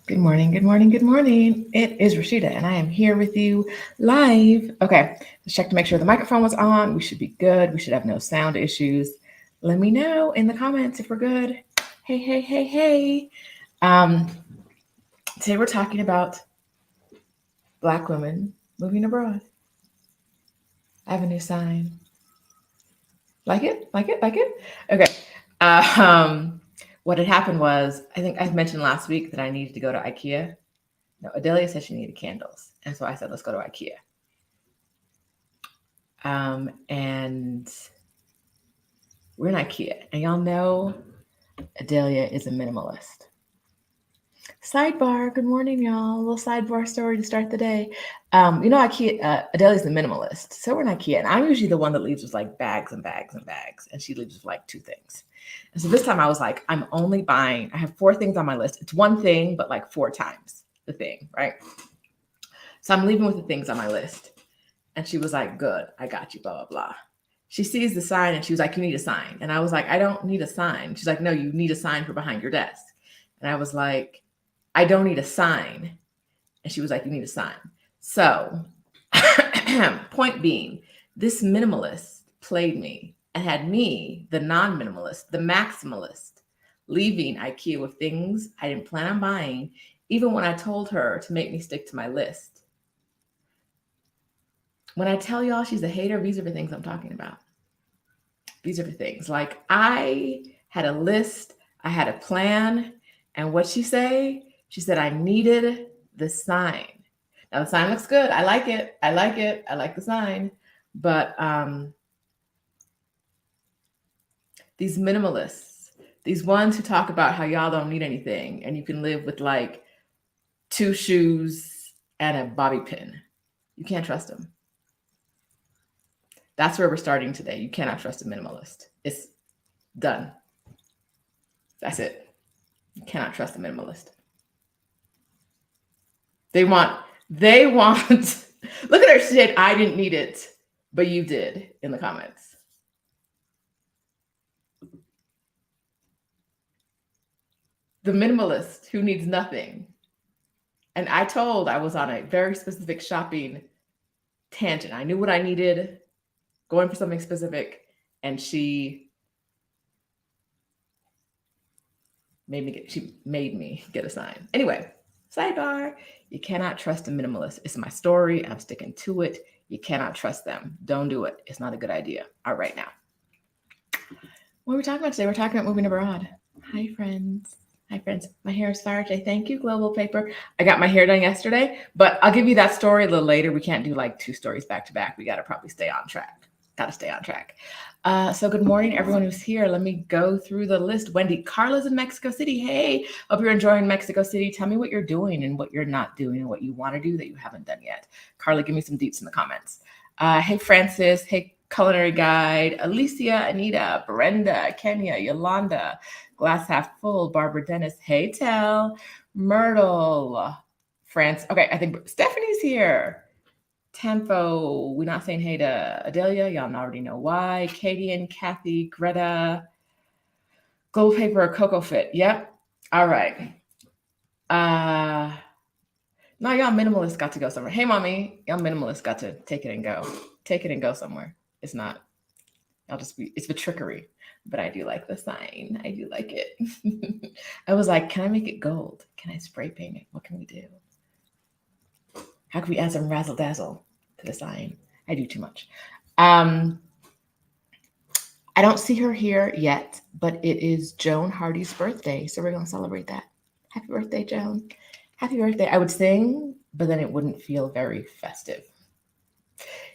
Good morning, good morning, good morning. It is Rashida, and I am here with you live. Okay, let's check to make sure the microphone was on. We should be good. We should have no sound issues. Let me know in the comments if we're good. Hey, hey, hey, hey. Um, Today we're talking about Black women moving abroad. I have a new sign. Like it? Like it? Like it? Okay. What had happened was, I think I mentioned last week that I needed to go to IKEA. No, Adelia said she needed candles. And so I said, let's go to IKEA. And we're in IKEA. And y'all know Adelia is a minimalist. Sidebar, good morning, y'all. A little sidebar story to start the day. IKEA, Adelia's the minimalist. So we're in IKEA. And I'm usually the one that leaves with like bags and bags and bags. And she leaves with like two things. And so this time I was like, I'm only buying, I have four things on my list. It's one thing, but like four times the thing, right? So I'm leaving with the things on my list. And she was like, good, I got you, blah, blah, blah. She sees the sign and she was like, you need a sign. And I was like, I don't need a sign. She's like, no, you need a sign for behind your desk. And I was like, I don't need a sign. And she was like, you need a sign. So, point being, this minimalist played me and had me, the non minimalist, the maximalist, leaving IKEA with things I didn't plan on buying, even when I told her to make me stick to my list. When I tell y'all she's a hater, these are the things I'm talking about. These are the things. Like, I had a list, I had a plan, and what she say? She said I needed the sign. Now the sign looks good. I like it. I like it. I like the sign. But these minimalists, these ones who talk about how y'all don't need anything and you can live with like two shoes and a bobby pin, you can't trust them. That's where we're starting today. You cannot trust a minimalist. It's done. That's it. You cannot trust a minimalist. They want, look at her shit. I didn't need it, but you did in the comments. The minimalist who needs nothing. And I was on a very specific shopping tangent. I knew what I needed, going for something specific, and she made me get a sign. Anyway, sidebar, you cannot trust a minimalist. It's my story. I'm sticking to it. You cannot trust them. Don't do it. It's not a good idea. All right, now. What are we talking about today? We're talking about moving abroad. Hi, friends. Hi, friends. My hair is fire today. Thank you, Global Paper. I got my hair done yesterday, but I'll give you that story a little later. We can't do like two stories back to back. We got to probably stay on track. Got to stay on track. So good morning, everyone who's here. Let me go through the list. Wendy, Carla's in Mexico City. Hey, hope you're enjoying Mexico City. Tell me what you're doing and what you're not doing and what you want to do that you haven't done yet. Carla, give me some deets in the comments. Hey, Francis. Hey, Culinary Guide. Alicia, Anita, Brenda, Kenya, Yolanda, Glass Half Full, Barbara Dennis. Hey, Tell, Myrtle, France. Okay, I think Stephanie's here. Tempo, we're not saying hey to Adelia. Y'all already know why. Katie and Kathy, Greta, Gold Paper, Cocoa Fit. Yep. All right. Now y'all minimalists got to go somewhere. Hey, mommy, y'all minimalists got to take it and go. Take it and go somewhere. It's not. It's the trickery. But I do like the sign. I do like it. I was like, can I make it gold? Can I spray paint it? What can we do? How can we add some razzle dazzle to the sign? I do too much. I don't see her here yet, but it is Joan Hardy's birthday, so we're going to celebrate that. Happy birthday, Joan. Happy birthday. I would sing, but then it wouldn't feel very festive.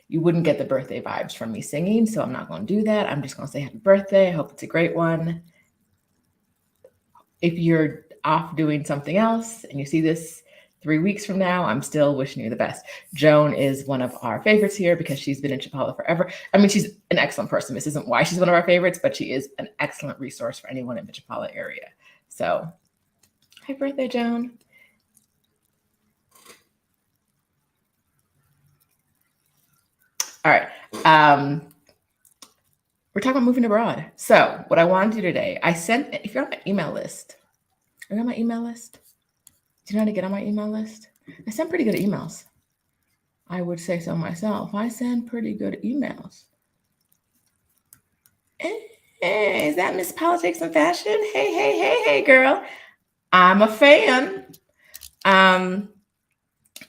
You wouldn't get the birthday vibes from me singing, so I'm not going to do that. I'm just going to say happy birthday. I hope it's a great one. If you're off doing something else and you see this 3 weeks from now, I'm still wishing you the best. Joan is one of our favorites here because she's been in Chapala forever. I mean, she's an excellent person. This isn't why she's one of our favorites, but she is an excellent resource for anyone in the Chapala area. So, happy birthday, Joan. All right. We're talking about moving abroad. So, what I want to do today, if you're on my email list, are you on my email list? Do you know how to get on my email list? I send pretty good emails. I would say so myself. I send pretty good emails. Hey, is that Miss Politics and Fashion? Hey, girl. I'm a fan.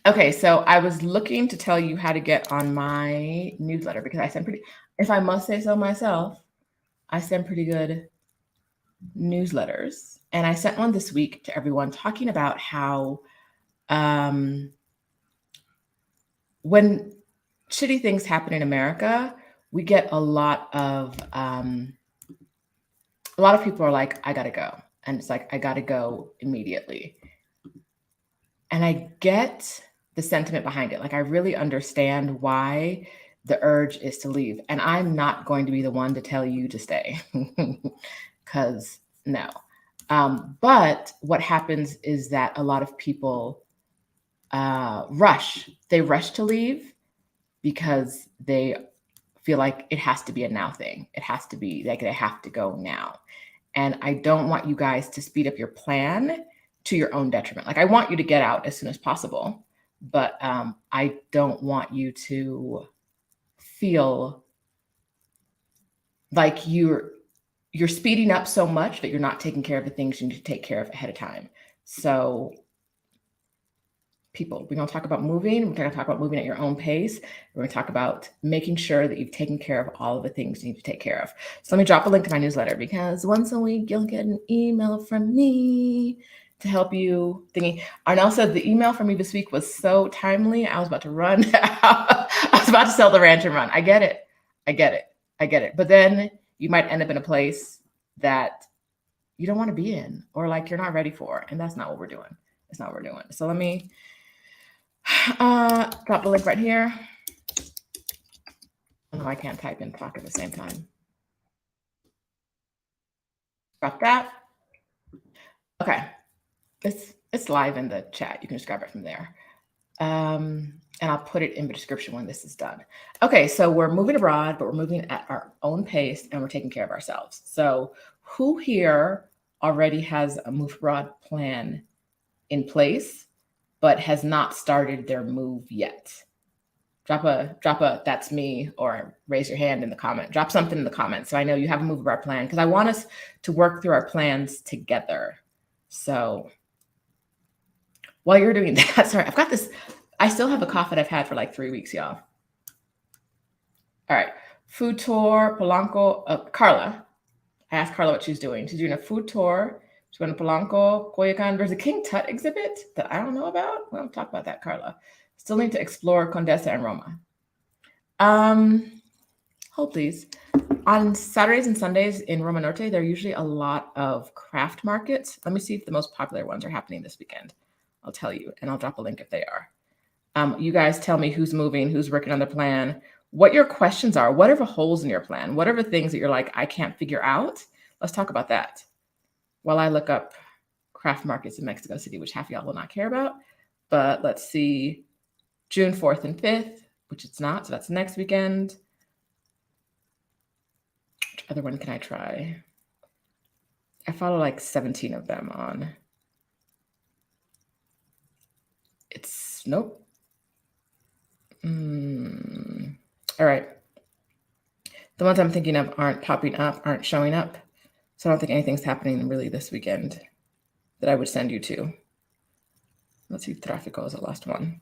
Okay, so I was looking to tell you how to get on my newsletter because I send pretty, if I must say so myself, I send pretty good newsletters. And I sent one this week to everyone talking about how when shitty things happen in America, we get a lot of people are like, I gotta go. And it's like, I gotta go immediately. And I get the sentiment behind it. Like, I really understand why the urge is to leave. And I'm not going to be the one to tell you to stay, because no. But what happens is that a lot of people rush. They rush to leave because they feel like it has to be a now thing. It has to be like they have to go now. And I don't want you guys to speed up your plan to your own detriment. Like, I want you to get out as soon as possible, but I don't want you to feel like you're speeding up so much that you're not taking care of the things you need to take care of ahead of time. So people, we're going to talk about moving. We're going to talk about moving at your own pace. We're going to talk about making sure that you've taken care of all of the things you need to take care of. So let me drop a link to my newsletter, because once a week you'll get an email from me to help you thingy. Arnell said the email from me this week was so timely. I was about to run. I was about to sell the ranch and run. I get it. But then you might end up in a place that you don't want to be in, or like you're not ready for. And that's not what we're doing. That's not what we're doing. So let me drop the link right here. Oh, I can't type and talk at the same time. Drop that. Okay. It's live in the chat. You can just grab it from there. And I'll put it in the description when this is done. Okay, so we're moving abroad, but we're moving at our own pace and we're taking care of ourselves. So who here already has a move abroad plan in place, but has not started their move yet? Drop a that's me, or raise your hand in the comment. Drop something in the comments so I know you have a move abroad plan, because I want us to work through our plans together. So while you're doing that, sorry, I've got this. I still have a cough that I've had for like 3 weeks, y'all. All right. Food tour, Polanco. Carla. I asked Carla what she's doing. She's doing a food tour. She's going to Polanco, Coyoacan. There's a King Tut exhibit that I don't know about. We'll talk about that, Carla. Still need to explore Condesa and Roma. Hold please. On Saturdays and Sundays in Roma Norte, there are usually a lot of craft markets. Let me see if the most popular ones are happening this weekend. I'll tell you, and I'll drop a link if they are. You guys tell me who's moving, who's working on the plan, what your questions are, whatever holes in your plan, whatever things that you're like, I can't figure out. Let's talk about that while I look up craft markets in Mexico City, which half of y'all will not care about. But let's see, June 4th and 5th, which it's not, so that's next weekend. Which other one can I try? I follow like 17 of them on. It's, nope. All right. The ones I'm thinking of aren't popping up, aren't showing up. So I don't think anything's happening really this weekend that I would send you to. Let's see, Tráfico is the last one.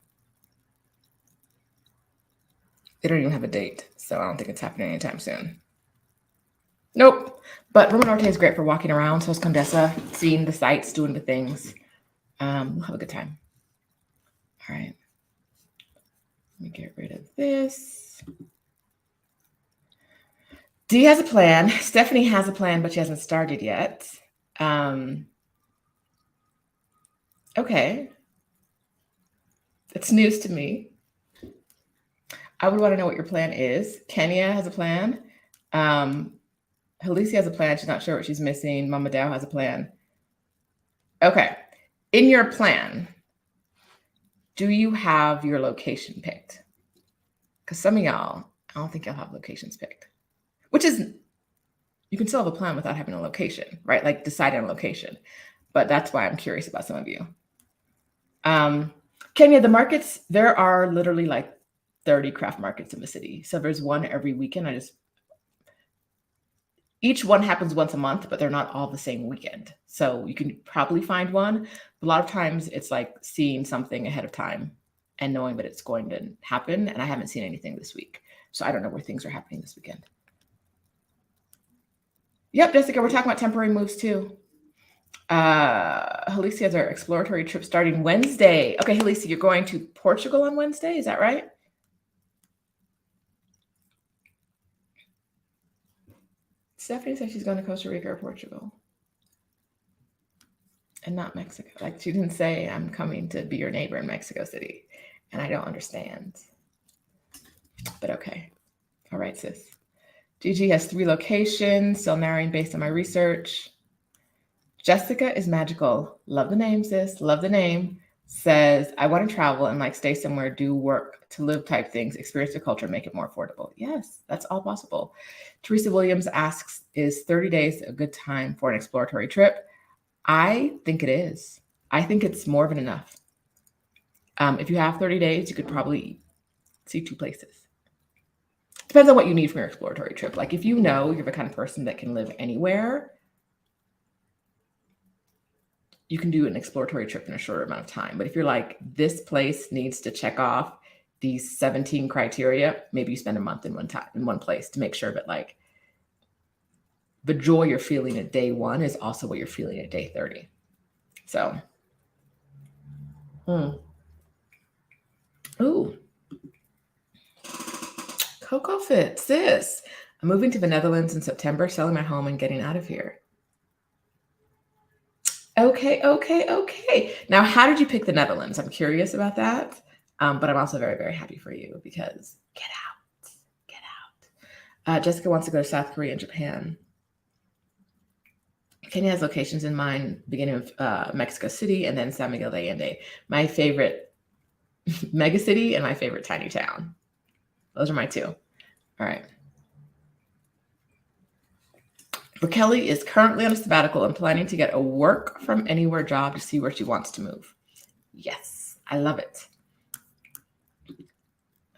They don't even have a date, so I don't think it's happening anytime soon. Nope. But Roma Norte is great for walking around. So is Condesa, seeing the sights, doing the things. We'll have a good time. All right. Let me get rid of this. Dee has a plan. Stephanie has a plan, but she hasn't started yet. Okay. It's news to me. I would want to know what your plan is. Kenya has a plan. Halisia has a plan. She's not sure what she's missing. Mama Dow has a plan. Okay. In your plan, do you have your location picked? Because some of y'all, I don't think y'all have locations picked, which is, you can still have a plan without having a location, right? Like deciding on a location. But that's why I'm curious about some of you. Kenya, the markets, there are literally like 30 craft markets in the city. So there's one every weekend. Each one happens once a month, but they're not all the same weekend. So you can probably find one. A lot of times it's like seeing something ahead of time and knowing that it's going to happen. And I haven't seen anything this week. So I don't know where things are happening this weekend. Yep, Jessica, we're talking about temporary moves too. Halisi has our exploratory trip starting Wednesday. Okay, Halisi, you're going to Portugal on Wednesday. Is that right? Stephanie said she's going to Costa Rica or Portugal and not Mexico. Like she didn't say I'm coming to be your neighbor in Mexico City. And I don't understand. But okay. All right, sis. Gigi has 3 locations, still narrowing based on my research. Jessica is magical. Love the name, sis. Love the name. Says, I want to travel and like stay somewhere, do work to live type things, experience the culture, make it more affordable. Yes, that's all possible. Teresa Williams asks, is 30 days a good time for an exploratory trip? I think it is. I think it's more than enough. If you have 30 days, you could probably see 2 places. Depends on what you need from your exploratory trip. Like if you know you're the kind of person that can live anywhere, you can do an exploratory trip in a shorter amount of time. But if you're like, this place needs to check off these 17 criteria, maybe you spend a month in one place to make sure that like the joy you're feeling at day 1 is also what you're feeling at day 30. So, ooh, Coco Fit, sis. I'm moving to the Netherlands in September, selling my home and getting out of here. Okay. Now, how did you pick the Netherlands? I'm curious about that. But I'm also very, very happy for you because get out. Jessica wants to go to South Korea and Japan. Kenya has locations in mind, beginning of Mexico City and then San Miguel de Allende. My favorite mega city and my favorite tiny town. Those are my 2. All right. Kelly is currently on a sabbatical and planning to get a work from anywhere job to see where she wants to move. Yes, I love it.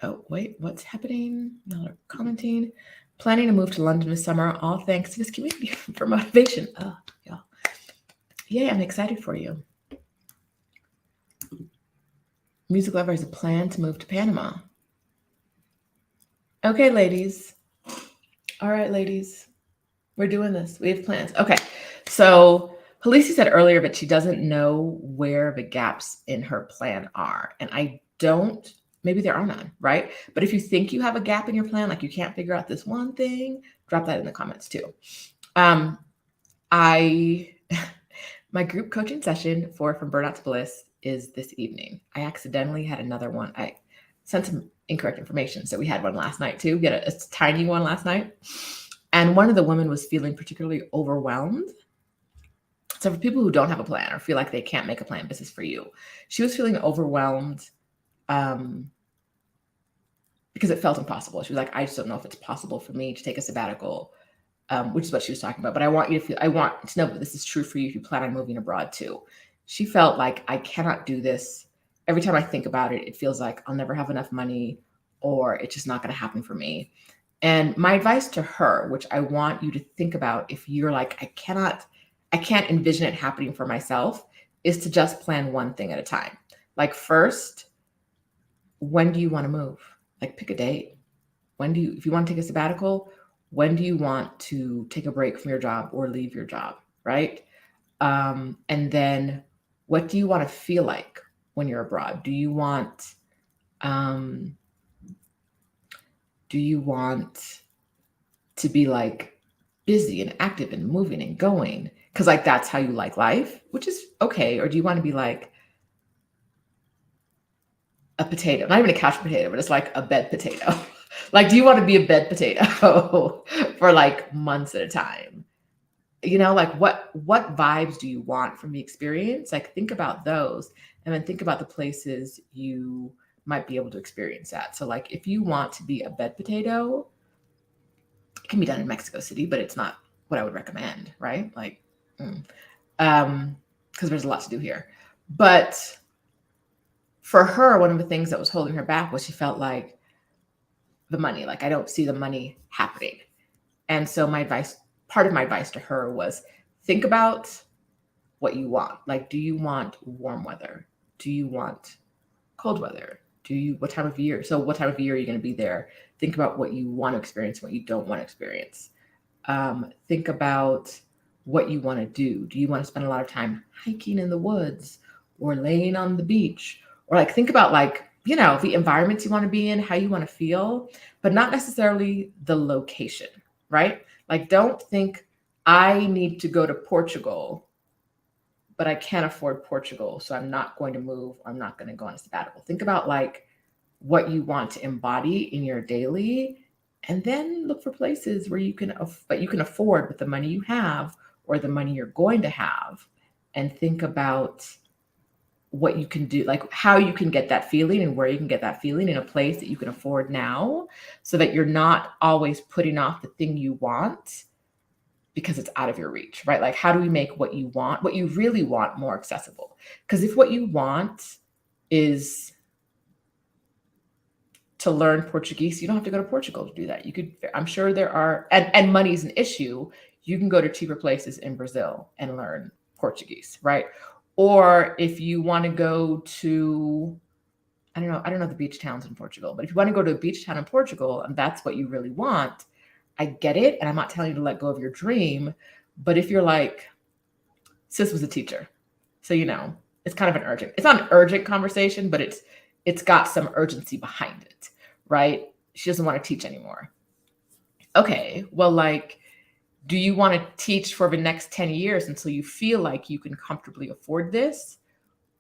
Oh, wait, what's happening? Y'all are commenting. Planning to move to London this summer, all thanks to this community for motivation. Oh, y'all. Yay, I'm excited for you. Music Lover has a plan to move to Panama. Okay, ladies. All right, ladies. We're doing this. We have plans. Okay. So Halisi said earlier that she doesn't know where the gaps in her plan are. And I don't, maybe there are none, right? But if you think you have a gap in your plan, like you can't figure out this one thing, drop that in the comments too. My group coaching session for From Burnout to Bliss is this evening. I accidentally had another one. I sent some incorrect information. So we had one last night too. We had a tiny one last night. And one of the women was feeling particularly overwhelmed. So for people who don't have a plan or feel like they can't make a plan, this is for you. She was feeling overwhelmed because it felt impossible. She was like, I just don't know if it's possible for me to take a sabbatical, which is what she was talking about. But I want to know that this is true for you if you plan on moving abroad too. She felt like, I cannot do this. Every time I think about it, it feels like I'll never have enough money or it's just not going to happen for me. And my advice to her, which I want you to think about if you're like, I can't envision it happening for myself, is to just plan one thing at a time. Like first, when do you want to move? Like pick a date. If you want to take a sabbatical, when do you want to take a break from your job or leave your job, right? And then what do you want to feel like when you're abroad? Do you want to be like busy and active and moving and going? Because like that's how you like life, which is okay. Or do you want to be like a potato, not even a couch potato, but it's like a bed potato? Like, do you want to be a bed potato for like months at a time? Like what vibes do you want from the experience? Like think about those and then think about the places you might be able to experience that. So like if you want to be a bed potato, it can be done in Mexico City, but it's not what I would recommend, right? Like, because there's a lot to do here. But for her, one of the things that was holding her back was she felt like the money, like I don't see the money happening. And so part of my advice to her was think about what you want. Like, do you want warm weather? Do you want cold weather? What time of year? So what time of year are you going to be there? Think about what you want to experience, what you don't want to experience. Think about what you want to do. Do you want to spend a lot of time hiking in the woods or laying on the beach? Or like, think about like, the environments you want to be in, how you want to feel, but not necessarily the location, right? Like, don't think I need to go to Portugal, but I can't afford Portugal, so I'm not going to move. I'm not going to go on a sabbatical. Think about like what you want to embody in your daily, and then look for places where you can afford with the money you have or the money you're going to have, and think about what you can do, like how you can get that feeling and where you can get that feeling in a place that you can afford now, so that you're not always putting off the thing you want because it's out of your reach, right? Like, how do we make what you want, what you really want, more accessible? Because if what you want is to learn Portuguese, you don't have to go to Portugal to do that. You could, I'm sure there are, and money is an issue. You can go to cheaper places in Brazil and learn Portuguese, right? Or if you want to go to, I don't know the beach towns in Portugal, but if you want to go to a beach town in Portugal and that's what you really want, I get it. And I'm not telling you to let go of your dream, but if you're like, sis was a teacher, so it's kind of it's not an urgent conversation, but it's got some urgency behind it, right? She doesn't want to teach anymore. Okay, well, like, do you want to teach for the next 10 years until you feel like you can comfortably afford this?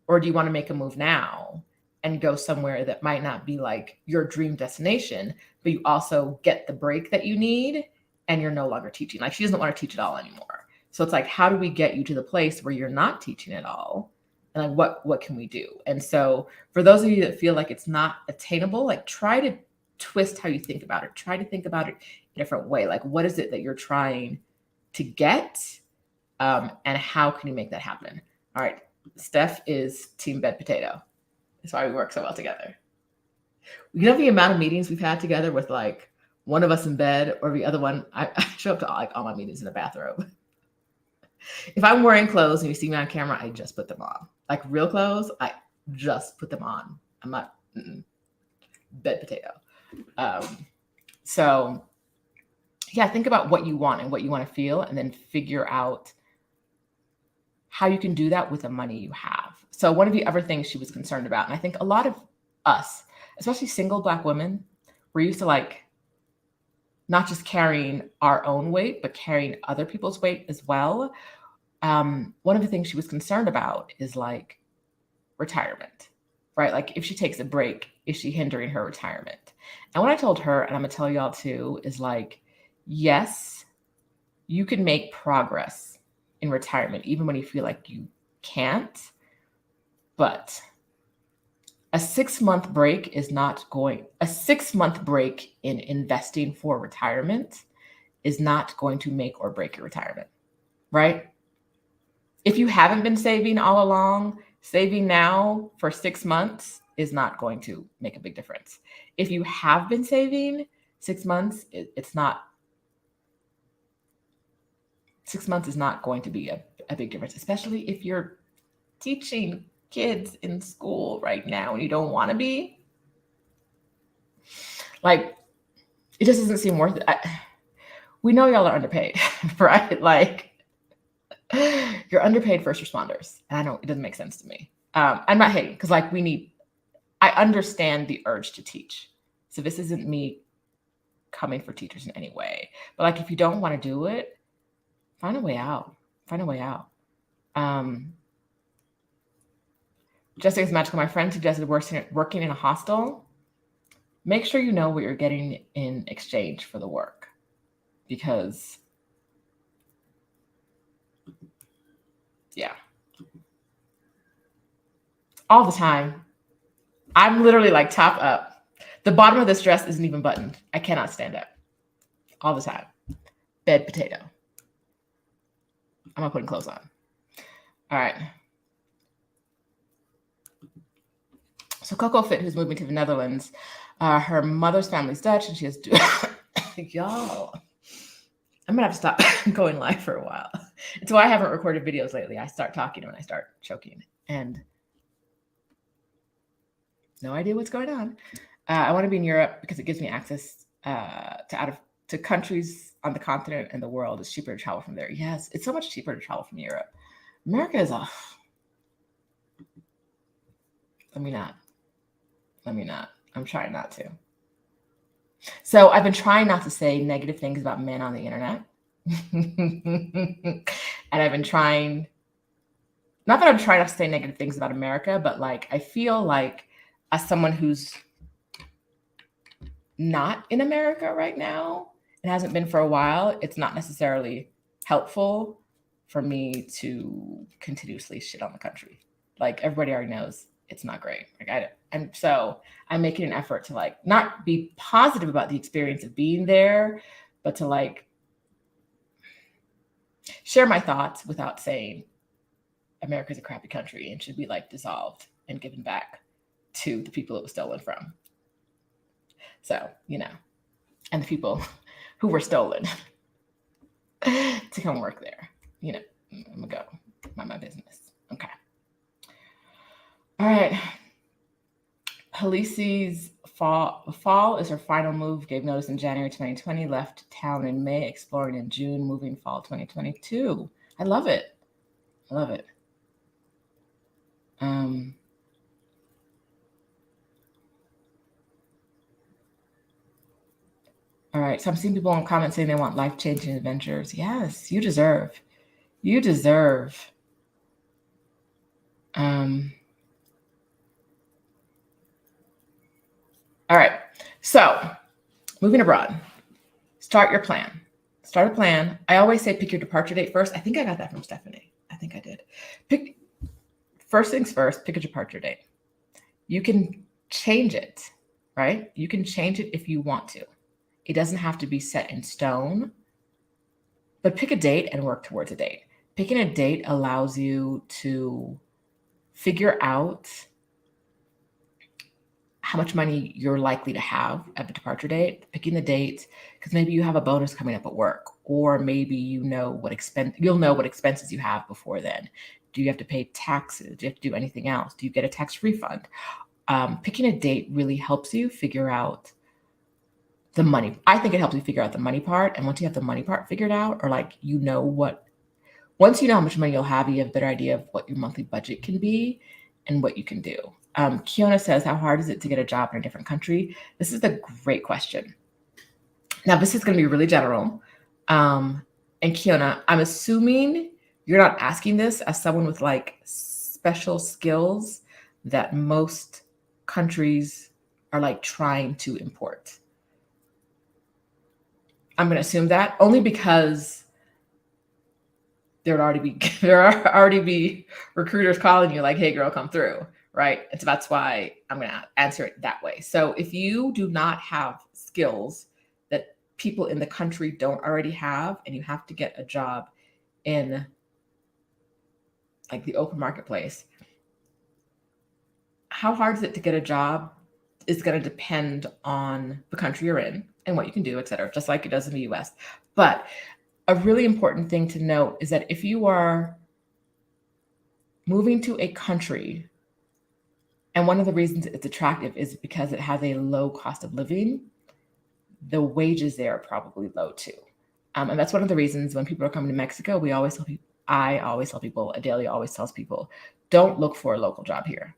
Or do you want to make a move now and go somewhere that might not be like your dream destination, but you also get the break that you need and you're no longer teaching? Like, she doesn't want to teach at all anymore. So it's like, how do we get you to the place where you're not teaching at all? And like, what can we do? And so for those of you that feel like it's not attainable, like, try to twist how you think about it. Try to think about it in a different way. Like, what is it that you're trying to get? And how can you make that happen? All right. Steph is team bed potato. That's why we work so well together. You know the amount of meetings we've had together with like one of us in bed or the other one. I show up to like all my meetings in a bathrobe. If I'm wearing clothes and you see me on camera, I just put them on. Like real clothes, I just put them on. I'm not bed potato. So yeah, think about what you want and what you want to feel, and then figure out how you can do that with the money you have. So one of the other things she was concerned about, and I think a lot of us, especially single Black women, we're used to like not just carrying our own weight, but carrying other people's weight as well. One of the things she was concerned about is like retirement, right? Like, if she takes a break, is she hindering her retirement? And what I told her, and I'm gonna tell y'all too, is like, yes, you can make progress in retirement, even when you feel like you can't. But a 6-month break a 6-month break in investing for retirement is not going to make or break your retirement, right? If you haven't been saving all along, saving now for 6 months is not going to make a big difference. If you have been saving 6 months, it's not. 6 months is not going to be a big difference, especially if you're teaching kids in school right now and you don't want to be. Like, it just doesn't seem worth it. We know y'all are underpaid, right? Like, you're underpaid first responders. And I know it doesn't make sense to me. I'm not hating, because like I understand the urge to teach. So this isn't me coming for teachers in any way. But like, if you don't want to do it, find a way out. Find a way out. Jessica's magical. My friend suggested working in a hostel. Make sure you know what you're getting in exchange for the work, because yeah, all the time. I'm literally like top up. The bottom of this dress isn't even buttoned. I cannot stand up. All the time. Bed potato. I'm not putting clothes on. All right. So Coco Fit, who's moving to the Netherlands, her mother's family's Dutch, and she has y'all. I'm gonna have to stop going live for a while. It's why I haven't recorded videos lately. I start talking when I start choking, and no idea what's going on. I want to be in Europe because it gives me access to countries on the continent and the world. It's cheaper to travel from there. Yes, it's so much cheaper to travel from Europe. America is off. Let me not. I'm trying not to. So I've been trying not to say negative things about men on the internet. And I've been trying, not that I'm trying not to say negative things about America, but like, I feel like as someone who's not in America right now, and hasn't been for a while, it's not necessarily helpful for me to continuously shit on the country. Like everybody already knows it's not great. And so I'm making an effort to like not be positive about the experience of being there, but to like share my thoughts without saying America's a crappy country and should be like dissolved and given back to the people it was stolen from. So, and the people who were stolen to come work there. I'm gonna go mind my business. Okay. All right. Halisi's fall is her final move. Gave notice in January 2020. Left town in May. Exploring in June. Moving fall 2022. I love it. All right. So I'm seeing people in comments saying they want life-changing adventures. Yes, you deserve. All right. So moving abroad, start your plan. Start a plan. I always say pick your departure date first. I think I got that from Stephanie. I think I did. First things first, pick a departure date. You can change it, right? You can change it if you want to. It doesn't have to be set in stone, but pick a date and work towards a date. Picking a date allows you to figure out how much money you're likely to have at the departure date. Picking the date, because maybe you have a bonus coming up at work, or maybe you'll know what expenses you have before then. Do you have to pay taxes? Do you have to do anything else? Do you get a tax refund? Picking a date really helps you figure out the money. I think it helps you figure out the money part. And once you have the money part figured out, or like, once you know how much money you'll have, you have a better idea of what your monthly budget can be and what you can do. Kiona says, how hard is it to get a job in a different country? This is a great question. Now, this is going to be really general. And Kiona, I'm assuming you're not asking this as someone with like special skills that most countries are like trying to import. I'm going to assume that only because there are already be recruiters calling you like, hey girl, come through. Right. And so that's why I'm going to answer it that way. So if you do not have skills that people in the country don't already have, and you have to get a job in like the open marketplace, how hard is it to get a job is going to depend on the country you're in and what you can do, et cetera, just like it does in the US. But a really important thing to note is that if you are moving to a country, and one of the reasons it's attractive is because it has a low cost of living, the wages there are probably low too. And that's one of the reasons when people are coming to Mexico, I always tell people, Adelia always tells people, don't look for a local job here.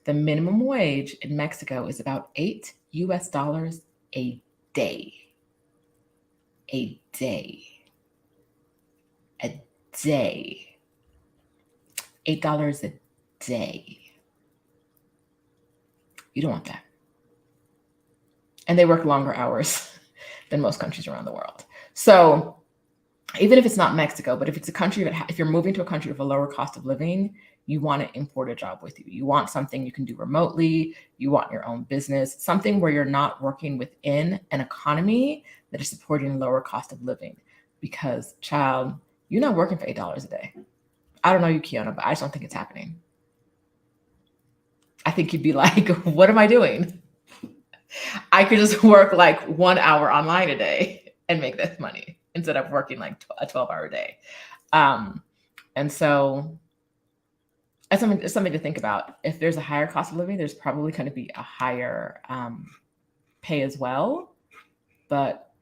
The minimum wage in Mexico is about $8 a day. A day. $8 a day. You don't want that. And they work longer hours than most countries around the world. So even if it's not Mexico, but if it's a country if you're moving to a country with a lower cost of living, you want to import a job with you. You want something you can do remotely. You want your own business, something where you're not working within an economy that is supporting a lower cost of living. Because, child, you're not working for $8 a day. I don't know you, Kiona, but I just don't think it's happening. I think you'd be like, what am I doing? I could just work like 1 hour online a day and make this money instead of working like a 12-hour day. And so it's something to think about. If there's a higher cost of living, there's probably going to be a higher pay as well. But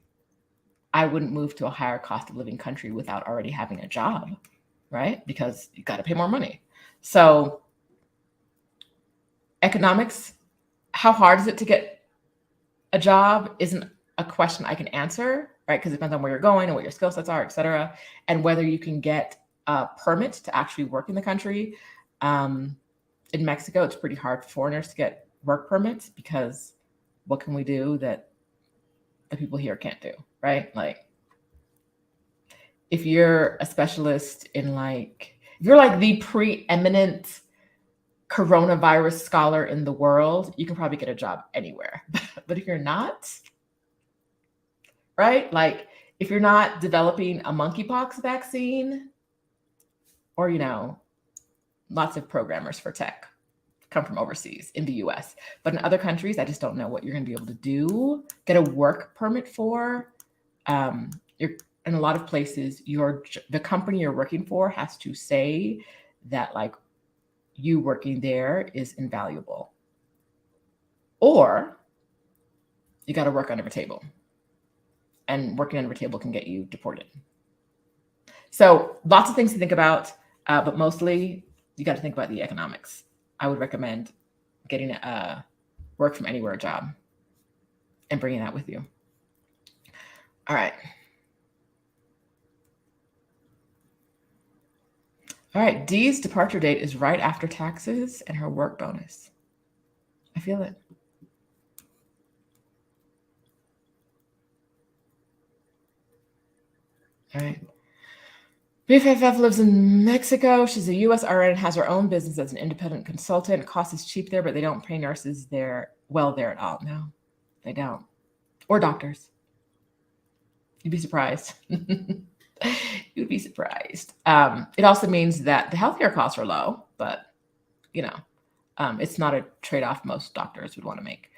I wouldn't move to a higher cost of living country without already having a job, right? Because you got to pay more money. So economics, how hard is it to get a job isn't a question I can answer, right? Because it depends on where you're going and what your skill sets are, et cetera, and whether you can get a permit to actually work in the country. In Mexico, it's pretty hard for foreigners to get work permits because what can we do that the people here can't do, right? Like, if you're a specialist in like, if you're like the preeminent coronavirus scholar in the world, you can probably get a job anywhere. But if you're not, right? Like, if you're not developing a monkeypox vaccine, or, you know, lots of programmers for tech come from overseas in the US. But in other countries, I just don't know what you're going to be able to do. Get a work permit for. You're in a lot of places, the company you're working for has to say that like you working there is invaluable. Or you got to work under a table. And working under a table can get you deported. So lots of things to think about, but mostly you got to think about the economics. I would recommend getting a work from anywhere job and bringing that with you. All right. All right. Dee's departure date is right after taxes and her work bonus. I feel it. All right. BFF lives in Mexico. She's a US RN and has her own business as an independent consultant. Cost is cheap there, but they don't pay nurses there at all. No, they don't. Or doctors. You'd be surprised. You'd be surprised. It also means that the healthcare costs are low, but you know, it's not a trade-off most doctors would want to make.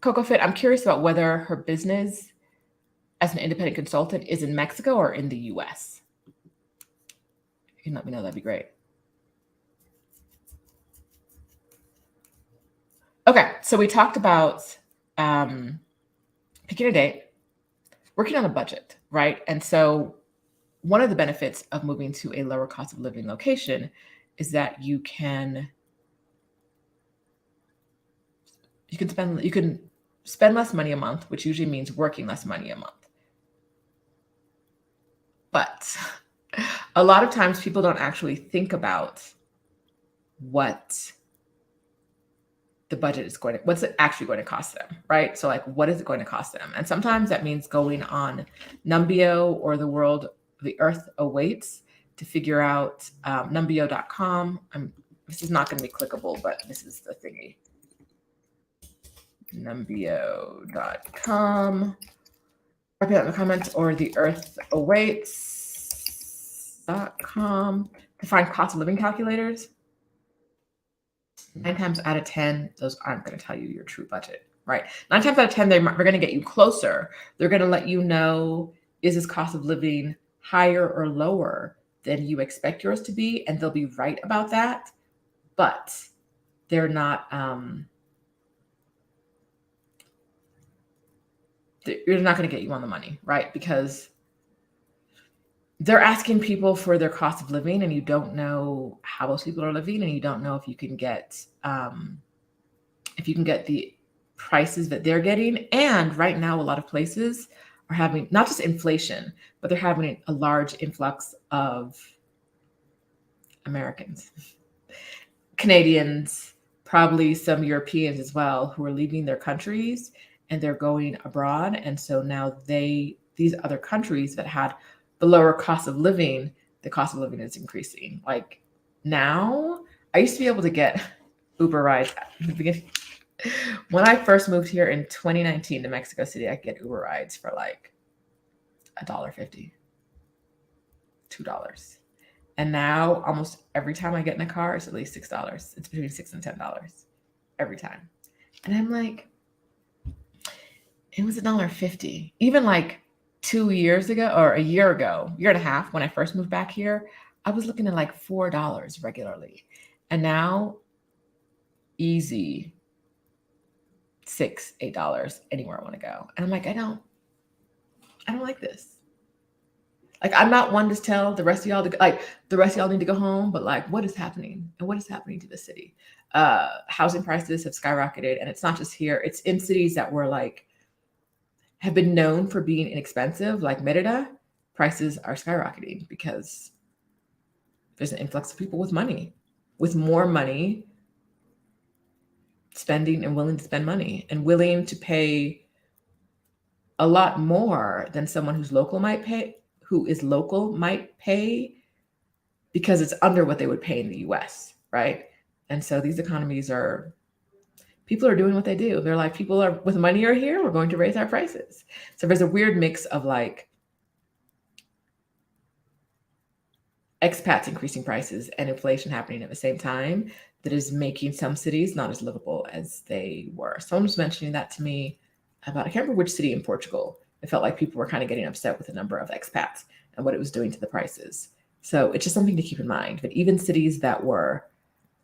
Coco Fit, I'm curious about whether her business as an independent consultant is in Mexico or in the US. If you can let me know, that'd be great. Okay, so we talked about picking a date, working on a budget, right? And so one of the benefits of moving to a lower cost of living location is that you can spend less money a month, which usually means working less money a month. But a lot of times people don't actually think about what the budget is what's it actually going to cost them, right? So like, what is it going to cost them? And sometimes that means going on Numbeo or the Earth Awaits to figure out numbeo.com. This is not going to be clickable, but this is the thingy. Numbeo.com. Or put it in the comments, or the earthawaits.com to find cost of living calculators. 9 times out of 10, those aren't going to tell you your true budget, right? 9 times out of 10, they're going to get you closer. They're going to let you know, is this cost of living higher or lower than you expect yours to be? And they'll be right about that, but they're not, you're not going to get you on the money, right? Because they're asking people for their cost of living, and you don't know how those people are living, and you don't know if you can get the prices that they're getting. And right now, a lot of places are having not just inflation, but they're having a large influx of Americans, Canadians, probably some Europeans as well, who are leaving their countries and they're going abroad. And so now these other countries that had the lower cost of living, the cost of living is increasing. Like now, I used to be able to get Uber rides at the beginning. When I first moved here in 2019 to Mexico City, I could get Uber rides for like $1.50, $2. And now almost every time I get in a car, it's at least $6. It's between $6 and $10 every time. And I'm like, it was $1.50. Even like 2 years ago or a year ago, year and a half, when I first moved back here, I was looking at like $4 regularly. And now easy $6, $8 anywhere I want to go. And I'm like, I don't like this. Like, I'm not one to tell the rest of y'all the rest of y'all need to go home, but like, what is happening and what is happening to the city? Housing prices have skyrocketed, and it's not just here. It's in cities that were like, have been known for being inexpensive, like Merida. Prices are skyrocketing because there's an influx of people with money, with more money, spending and willing to spend money and willing to pay a lot more than someone who is local might pay because it's under what they would pay in the US, right? And so these economies people are doing what they do. They're like, people are with money are here, we're going to raise our prices. So there's a weird mix of like expats increasing prices and inflation happening at the same time that is making some cities not as livable as they were. Someone was mentioning that to me about, I can't remember which city in Portugal. It felt like people were kind of getting upset with the number of expats and what it was doing to the prices. So it's just something to keep in mind. But even cities that were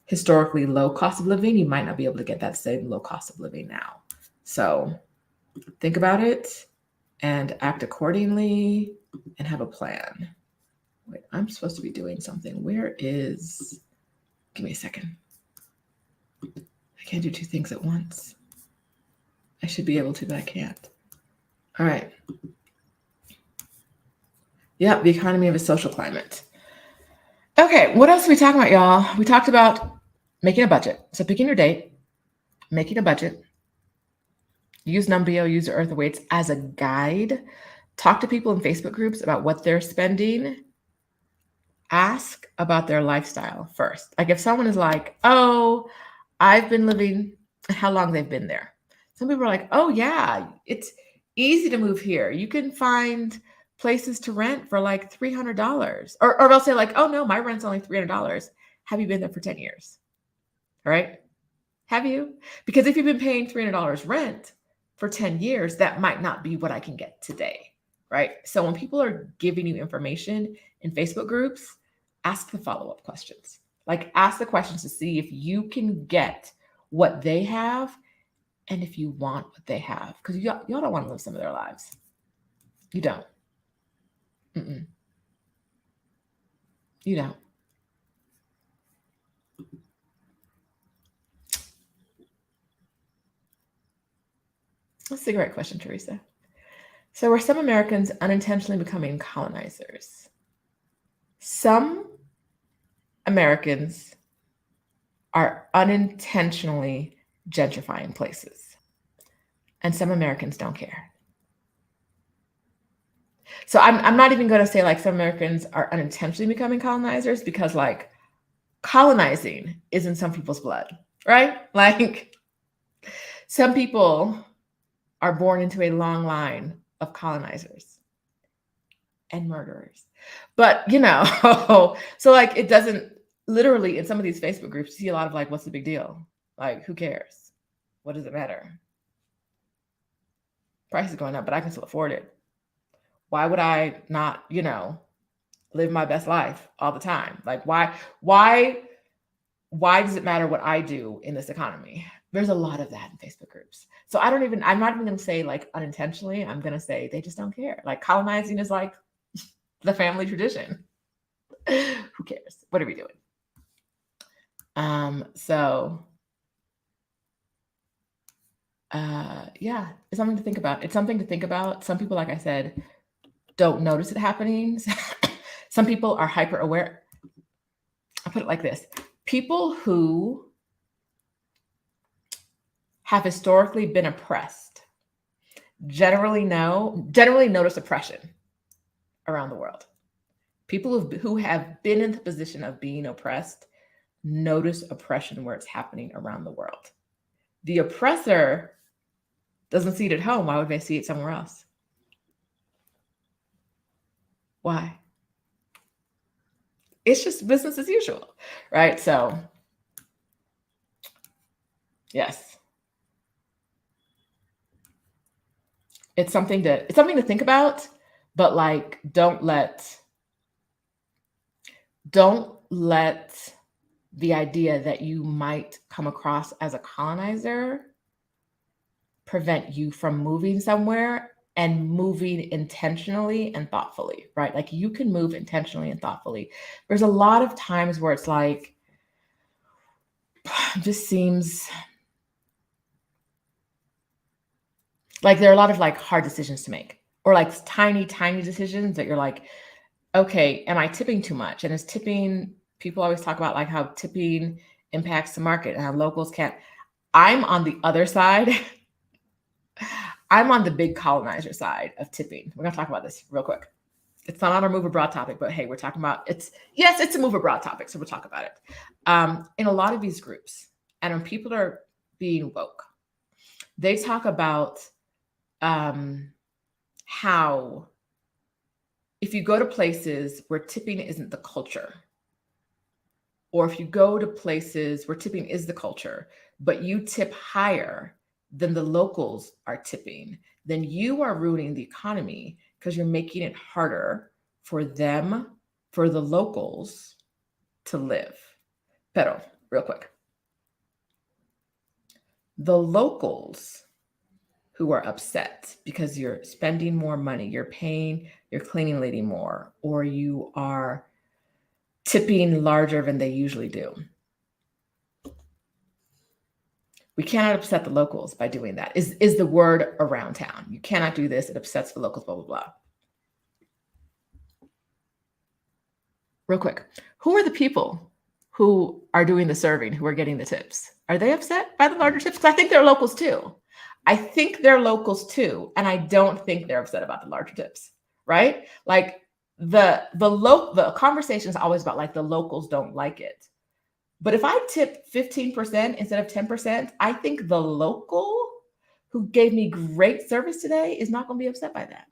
historically low cost of living, you might not be able to get that same low cost of living now. So think about it and act accordingly and have a plan. Wait, I'm supposed to be doing something. Give me a second. I can't do two things at once. I should be able to, but I can't. All right. Yeah, the economy of a social climate. Okay, what else are we talking about, y'all? We talked about making a budget. So picking your date, making a budget, use Numbeo, use Earth Weights as a guide. Talk to people in Facebook groups about what they're spending. Ask about their lifestyle first. Like if someone is like, oh, I've been living, how long they've been there. Some people are like, oh yeah, it's easy to move here. You can find places to rent for like $300. Or they'll say like, oh no, my rent's only $300. Have you been there for 10 years? All right? Have you? Because if you've been paying $300 rent for 10 years, that might not be what I can get today, right? So when people are giving you information in Facebook groups, ask the follow-up questions. Like ask the questions to see if you can get what they have and if you want what they have. Because y'all don't want to live some of their lives. You don't. You don't. That's a great question, Teresa. So are some Americans unintentionally becoming colonizers? Some Americans are unintentionally gentrifying places, and some Americans don't care. So I'm not even going to say like some Americans are unintentionally becoming colonizers, because like colonizing is in some people's blood, right? Like some people are born into a long line of colonizers and murderers. But, so like it doesn't literally in some of these Facebook groups, you see a lot of like, what's the big deal? Like, who cares? What does it matter? Price is going up, but I can still afford it. Why would I not, live my best life all the time? Like, why does it matter what I do in this economy? There's a lot of that in Facebook groups. So I'm not even going to say like unintentionally, I'm going to say they just don't care. Like colonizing is like the family tradition. Who cares? What are we doing? Yeah, it's something to think about. It's something to think about. Some people, like I said, don't notice it happening. Some people are hyper aware. I'll put it like this. People who have historically been oppressed generally notice oppression around the world. People who have been in the position of being oppressed notice oppression where it's happening around the world. The oppressor doesn't see it at home. Why would they see it somewhere else? Why? It's just business as usual, right? So, yes, it's something to think about, but like don't let the idea that you might come across as a colonizer prevent you from moving somewhere and moving intentionally and thoughtfully, right? Like you can move intentionally and thoughtfully. There's a lot of times where it's like, just seems like there are a lot of like hard decisions to make, or like tiny, tiny decisions that you're like, okay, am I tipping too much? And is tipping, people always talk about like how tipping impacts the market and how locals can't. I'm on the other side. I'm on the big colonizer side of tipping. We're going to talk about this real quick. It's not our move abroad topic, but hey, we're talking about it's a move abroad topic. So we'll talk about it. In a lot of these groups, and when people are being woke, they talk about how if you go to places where tipping isn't the culture, or if you go to places where tipping is the culture, but you tip higher than the locals are tipping, then you are ruining the economy because you're making it harder for them, for the locals to live. Pero, real quick, the locals who are upset because you're spending more money, you're paying your cleaning lady more, or you are tipping larger than they usually do. We cannot upset the locals by doing that, is the word around town. You cannot do this. It upsets the locals, blah, blah, blah. Real quick, who are the people who are doing the serving, who are getting the tips? Are they upset by the larger tips? Because I think they're locals too. And I don't think they're upset about the larger tips, right? Like the conversation is always about like the locals don't like it. But if I tip 15% instead of 10%, I think the local who gave me great service today is not going to be upset by that,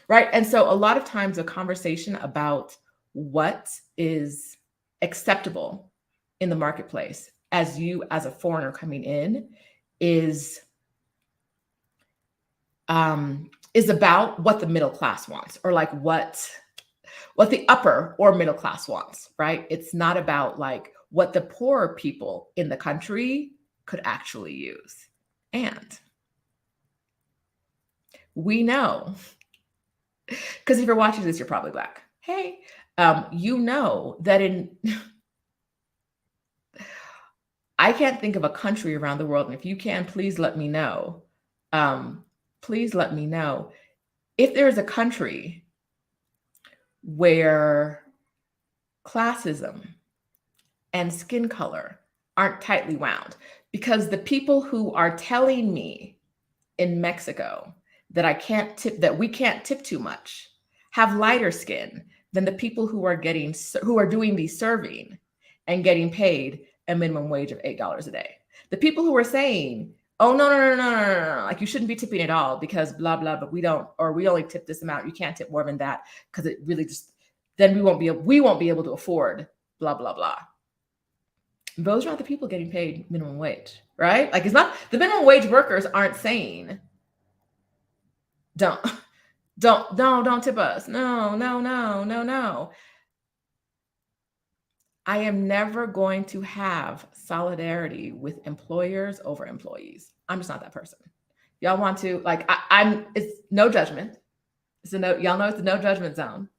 right? And so a lot of times a conversation about what is acceptable in the marketplace as you as a foreigner coming in is about what the middle class wants, or like what the upper or middle class wants, right? It's not about like what the poorer people in the country could actually use. And we know, because if you're watching this, you're probably Black. Hey, you know that I can't think of a country around the world, and if you can, please let me know. Please let me know if there is a country where classism and skin color aren't tightly wound, because the people who are telling me in Mexico that we can't tip too much have lighter skin than the people who are doing the serving and getting paid a minimum wage of $8 a day. The people who are saying, oh, no, like you shouldn't be tipping at all because blah, blah, but we only tip this amount. You can't tip more than that because it really then we won't be able to afford blah, blah, blah. Those are not the people getting paid minimum wage, right? Like it's not, the minimum wage workers aren't saying, don't tip us. No. I am never going to have solidarity with employers over employees. I'm just not that person. Y'all want to, like, it's no judgment. Y'all know it's a no judgment zone.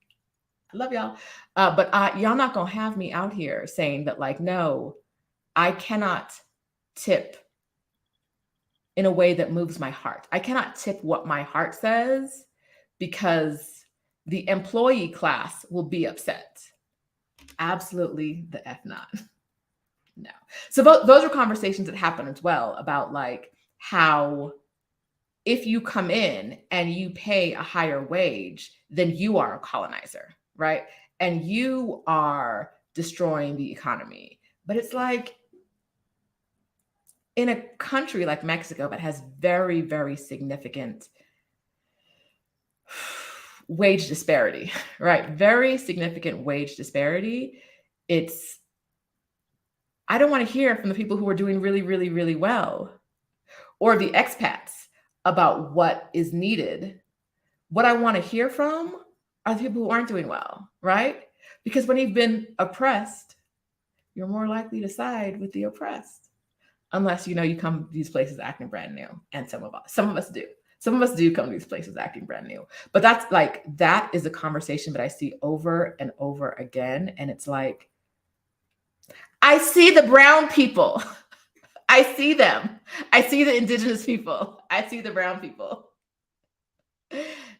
I love y'all. But y'all not going to have me out here saying that like, no, I cannot tip in a way that moves my heart. I cannot tip what my heart says because the employee class will be upset. Absolutely the F not. No. So those are conversations that happen as well about like how if you come in and you pay a higher wage, then you are a colonizer, right? And you are destroying the economy. But it's like in a country like Mexico that has very, very significant wage disparity, right? Very significant wage disparity. I don't want to hear from the people who are doing really, really, really well, or the expats about what is needed. What I want to hear from are the people who aren't doing well, right? Because when you've been oppressed, you're more likely to side with the oppressed, unless you come to these places acting brand new. And some of us do. Some of us do come to these places acting brand new. But that is a conversation that I see over and over again. And it's like, I see the brown people. I see them. I see the indigenous people. I see the brown people.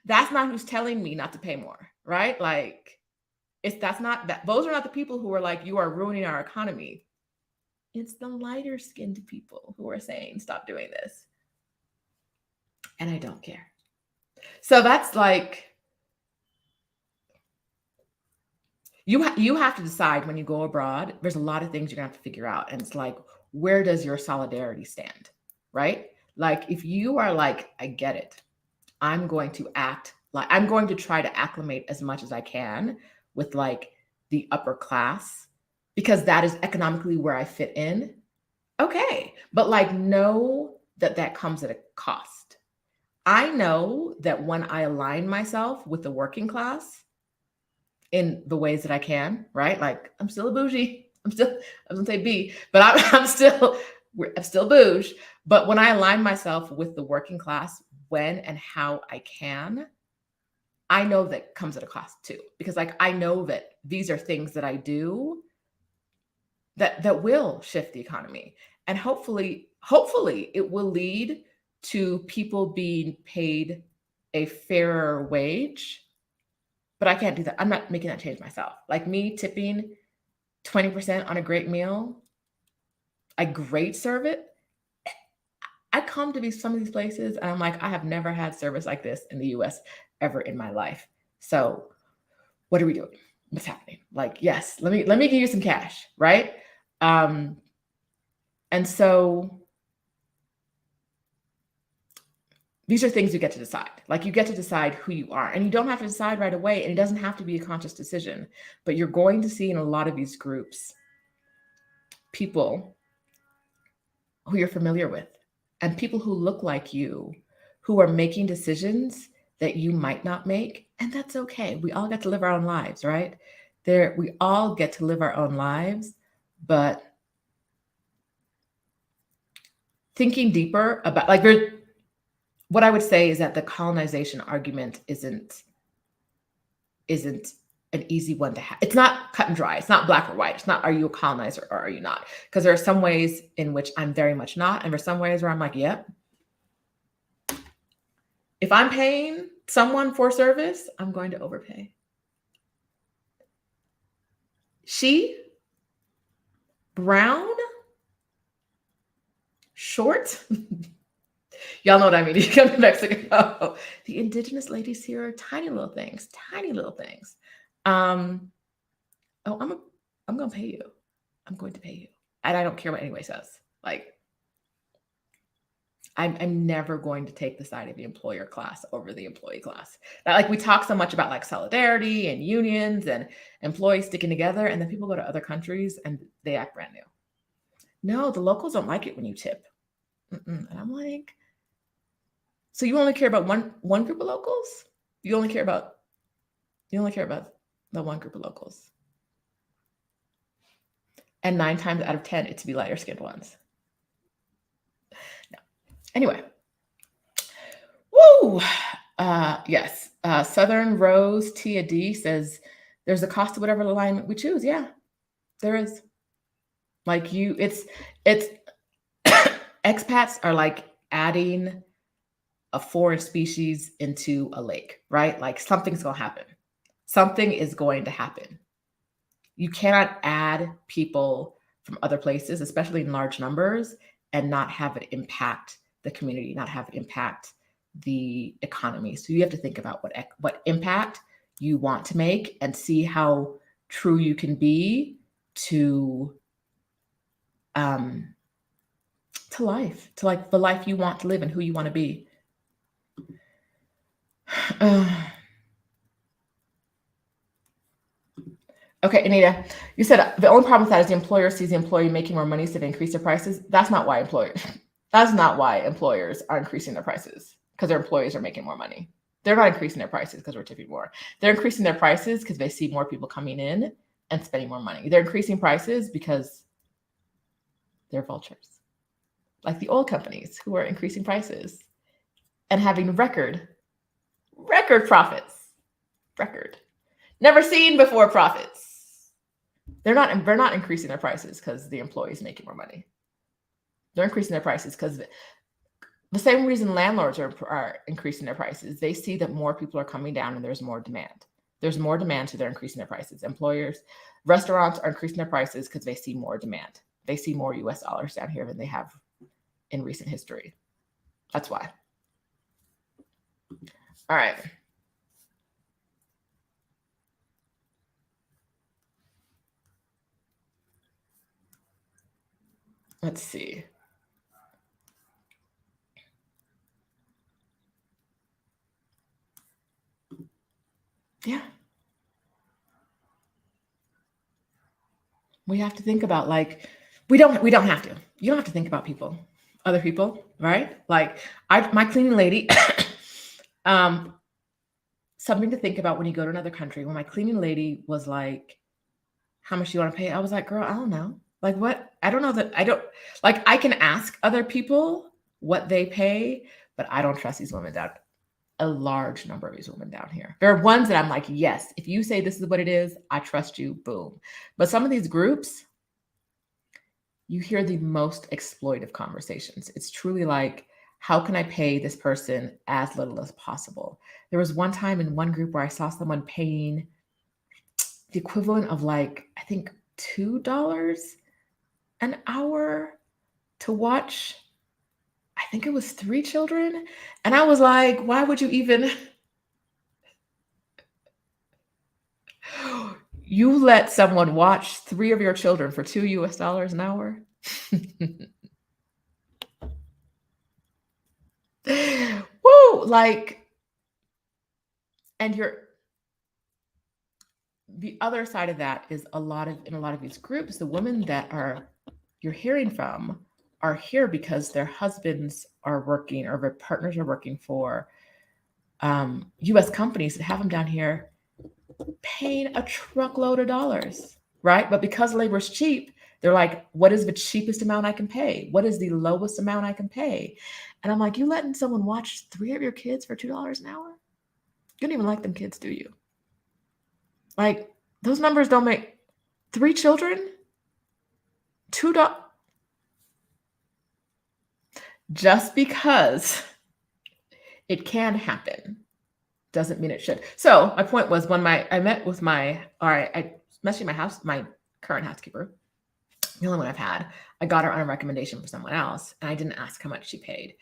That's not who's telling me not to pay more, right? Like, those are not the people who are like, you are ruining our economy. It's the lighter skinned people who are saying, stop doing this. And I don't care. So that's like, you have to decide when you go abroad. There's a lot of things you're gonna have to figure out. And it's like, where does your solidarity stand, right? Like, if you are like, I get it, I'm going to try to acclimate as much as I can with like the upper class, because that is economically where I fit in. Okay. But like, know that comes at a cost. I know that when I align myself with the working class in the ways that I can, right? Like, I'm still a bougie. I was gonna say B, but I'm still bouge. But when I align myself with the working class, when and how I can, I know that comes at a cost too, because like, I know that these are things that I do that will shift the economy. And hopefully it will lead to people being paid a fairer wage. But I can't do that. I'm not making that change myself. Like, me tipping 20% on a great meal, I great serve it. I come to some of these places and I'm like, I have never had service like this in the US ever in my life. So what are we doing? What's happening? Like, yes, let me give you some cash, right? And so these are things you get to decide. Like, you get to decide who you are, and you don't have to decide right away, and it doesn't have to be a conscious decision, but you're going to see in a lot of these groups, people who you're familiar with and people who look like you, who are making decisions that you might not make. And that's okay. We all get to live our own lives, right? We all get to live our own lives, but thinking deeper about, like, what I would say is that the colonization argument isn't an easy one to have. It's not cut and dry. It's not black or white. It's not, are you a colonizer or are you not? Because there are some ways in which I'm very much not. And there's some ways where I'm like, yep. If I'm paying someone for service, I'm going to overpay. She, brown, short. Y'all know what I mean. You come to Mexico. The indigenous ladies here are tiny little things. I'm going to pay you. I'm going to pay you. And I don't care what anyone says. Like, I'm never going to take the side of the employer class over the employee class. That, like, we talk so much about like solidarity and unions and employees sticking together, and then people go to other countries and they act brand new. No, the locals don't like it when you tip. And I'm like, so you only care about one group of locals? You only care about the one group of locals. And 9 times out of 10, it's to be lighter skinned ones. No. Anyway. Woo! Yes. Southern Rose Tia D says, there's a cost to whatever alignment we choose. Yeah, there is. Like, it's expats are like adding a foreign species into a lake, right? Like, something's going to happen. Something is going to happen. You cannot add people from other places, especially in large numbers, and not have it impact the community, not have it impact the economy. So you have to think about what impact you want to make and see how true you can be to life, to like the life you want to live and who you want to be. Okay, Anita, you said the only problem with that is the employer sees the employee making more money, so they increase their prices. That's not why employers are increasing their prices, because their employees are making more money. They're not increasing their prices because we're tipping more. They're increasing their prices because they see more people coming in and spending more money. They're increasing prices because they're vultures, like the oil companies who are increasing prices and having record profits, never seen before profits. They're not increasing their prices because the employee's making more money. They're increasing their prices because the same reason landlords are increasing their prices. They see that more people are coming down and there's more demand. There's more demand, so they're increasing their prices. Restaurants are increasing their prices because they see more demand. They see more US dollars down here than they have in recent history. That's why. All right. Let's see. Yeah. We have to think about, like, we don't have to. You don't have to think about other people, right? Like my cleaning lady, something to think about when you go to another country. When my cleaning lady was like, how much do you want to pay? I was like, girl, I don't know. Like, what? I don't know that I can ask other people what they pay, but I don't trust these women down. A large number of these women down here. There are ones that I'm like, yes, if you say this is what it is, I trust you, boom. But some of these groups, you hear the most exploitive conversations. It's truly like, how can I pay this person as little as possible? There was one time in one group where I saw someone paying the equivalent of, like, I think $2 an hour to watch, I think it was 3 children. And I was like, why would you even, you let someone watch 3 of your children for $2 US an hour? Woo! Like, and the other side of that is in a lot of these groups, the women that you're hearing from are here because their husbands are working or their partners are working for US companies that have them down here paying a truckload of dollars, right? But because labor is cheap, they're like, what is the cheapest amount I can pay? What is the lowest amount I can pay? And I'm like, you letting someone watch 3 of your kids for $2 an hour? You don't even like them kids, do you? Like, those numbers don't make 3 children, $2. Just because it can happen doesn't mean it should. So my point was, when I messaged my current housekeeper, the only one I've had, I got her on a recommendation for someone else, and I didn't ask how much she paid.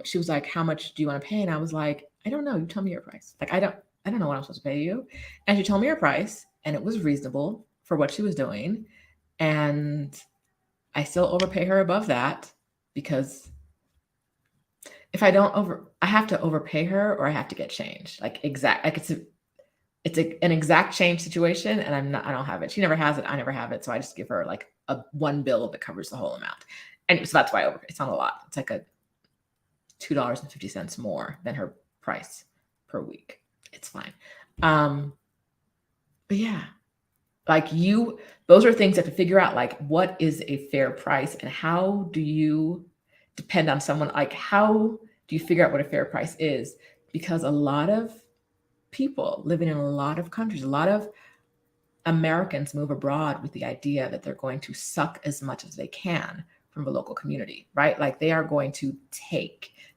She was like, how much do you want to pay? And I was like, I don't know. You tell me your price. Like, I don't know what I'm supposed to pay you. And she told me her price, and it was reasonable for what she was doing. And I still overpay her above that, because if I have to overpay her, or I have to get changed. Like, it's an exact change situation, and I don't have it. She never has it. I never have it. So I just give her like one bill that covers the whole amount. And so that's why I overpay. It's not a lot. It's like $2.50 more than her price per week. It's fine. But yeah, like, those are things that to figure out, like, what is a fair price, and how do you depend on someone? Like, how do you figure out what a fair price is? Because a lot of people living in a lot of countries, a lot of Americans move abroad with the idea that they're going to suck as much as they can from the local community, right? Like, they are going to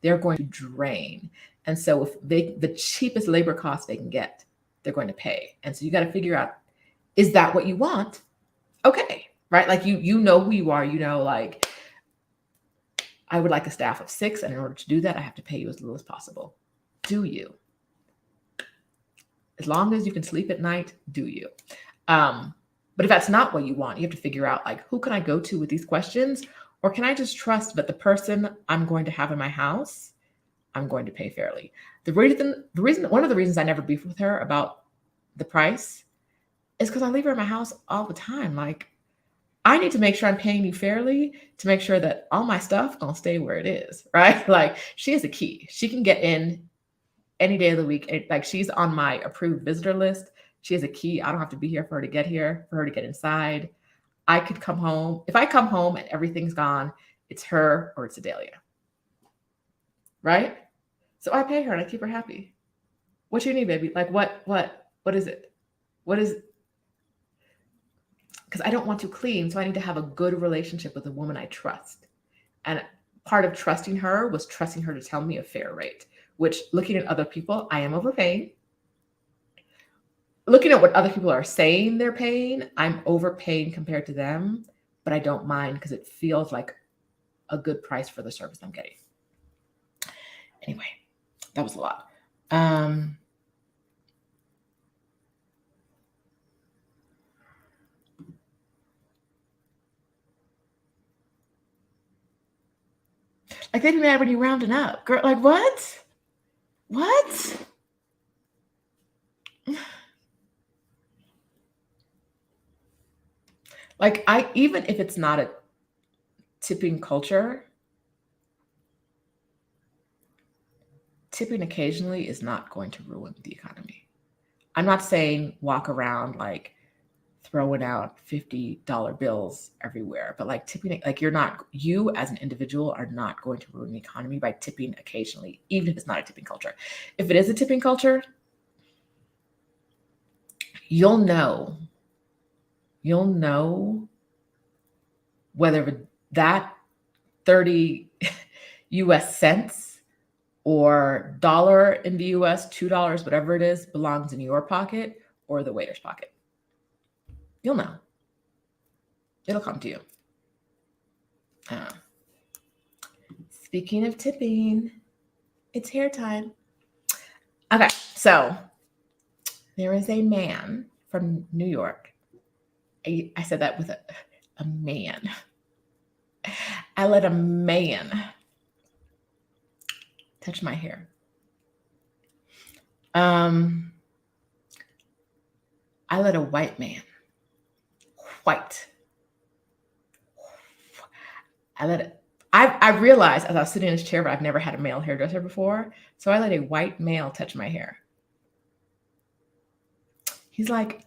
they're going to drain. And so if the cheapest labor cost they can get, they're going to pay. And so you got to figure out, is that what you want? Okay, right? Like, you know who you are, like, I would like a staff of 6, and in order to do that, I have to pay you as little as possible. Do you? As long as you can sleep at night, do you? But if that's not what you want, you have to figure out, like, who can I go to with these questions? Or can I just trust that the person I'm going to have in my house, I'm going to pay fairly? One of the reasons I never beef with her about the price It's because I leave her in my house all the time. Like, I need to make sure I'm paying you fairly to make sure that all my stuff gonna stay where it is, right? Like, she has a key. She can get in any day of the week. Like, she's on my approved visitor list. She has a key. I don't have to be here for her to get here, for her to get inside. I could come home. If I come home and everything's gone, it's her or it's Adelia, right? So I pay her and I keep her happy. What you need, baby? Like, what is it? What is? Because I don't want to clean, so I need to have a good relationship with a woman I trust. And part of trusting her was trusting her to tell me a fair rate, which, looking at other people, I am overpaying. Looking at what other people are saying they're paying, I'm overpaying compared to them, but I don't mind because it feels like a good price for the service I'm getting. Anyway, that was a lot. Like, they'd be mad when you rounding up. Girl, like, what? What? Like, even if it's not a tipping culture, tipping occasionally is not going to ruin the economy. I'm not saying walk around like throwing out $50 bills everywhere, but like tipping, like you as an individual are not going to ruin the economy by tipping occasionally, even if it's not a tipping culture. If it is a tipping culture, you'll know whether that 30 US cents or dollar in the US, $2, whatever it is, belongs in your pocket or the waiter's pocket. You'll know. It'll come to you. Speaking of tipping, it's hair time. Okay, so there is a man from New York. I said that with a man. I let a man touch my hair. I let a white man. I realized as I was sitting in this chair, but I've never had a male hairdresser before. So I let a white male touch my hair. He's a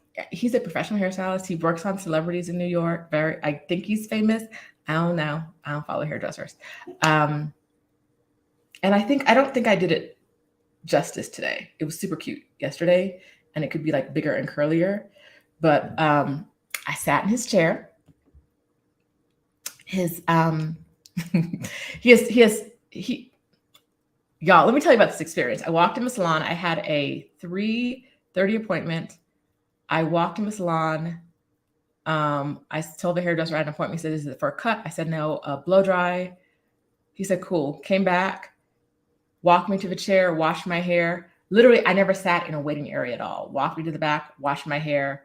professional hairstylist. He works on celebrities in New York. I think he's famous. I don't know. I don't follow hairdressers. And I don't think I did it justice today. It was super cute yesterday, and it could be like bigger and curlier. But I sat in his chair. Y'all, let me tell you about this experience. I walked in the salon. I had a 3:30 appointment. I walked in the salon. I told the hairdresser I had an appointment. He said, "Is it for a cut?" I said, "No, blow dry." He said, "Cool." Came back, walked me to the chair, washed my hair. Literally, I never sat in a waiting area at all. Walked me to the back, washed my hair,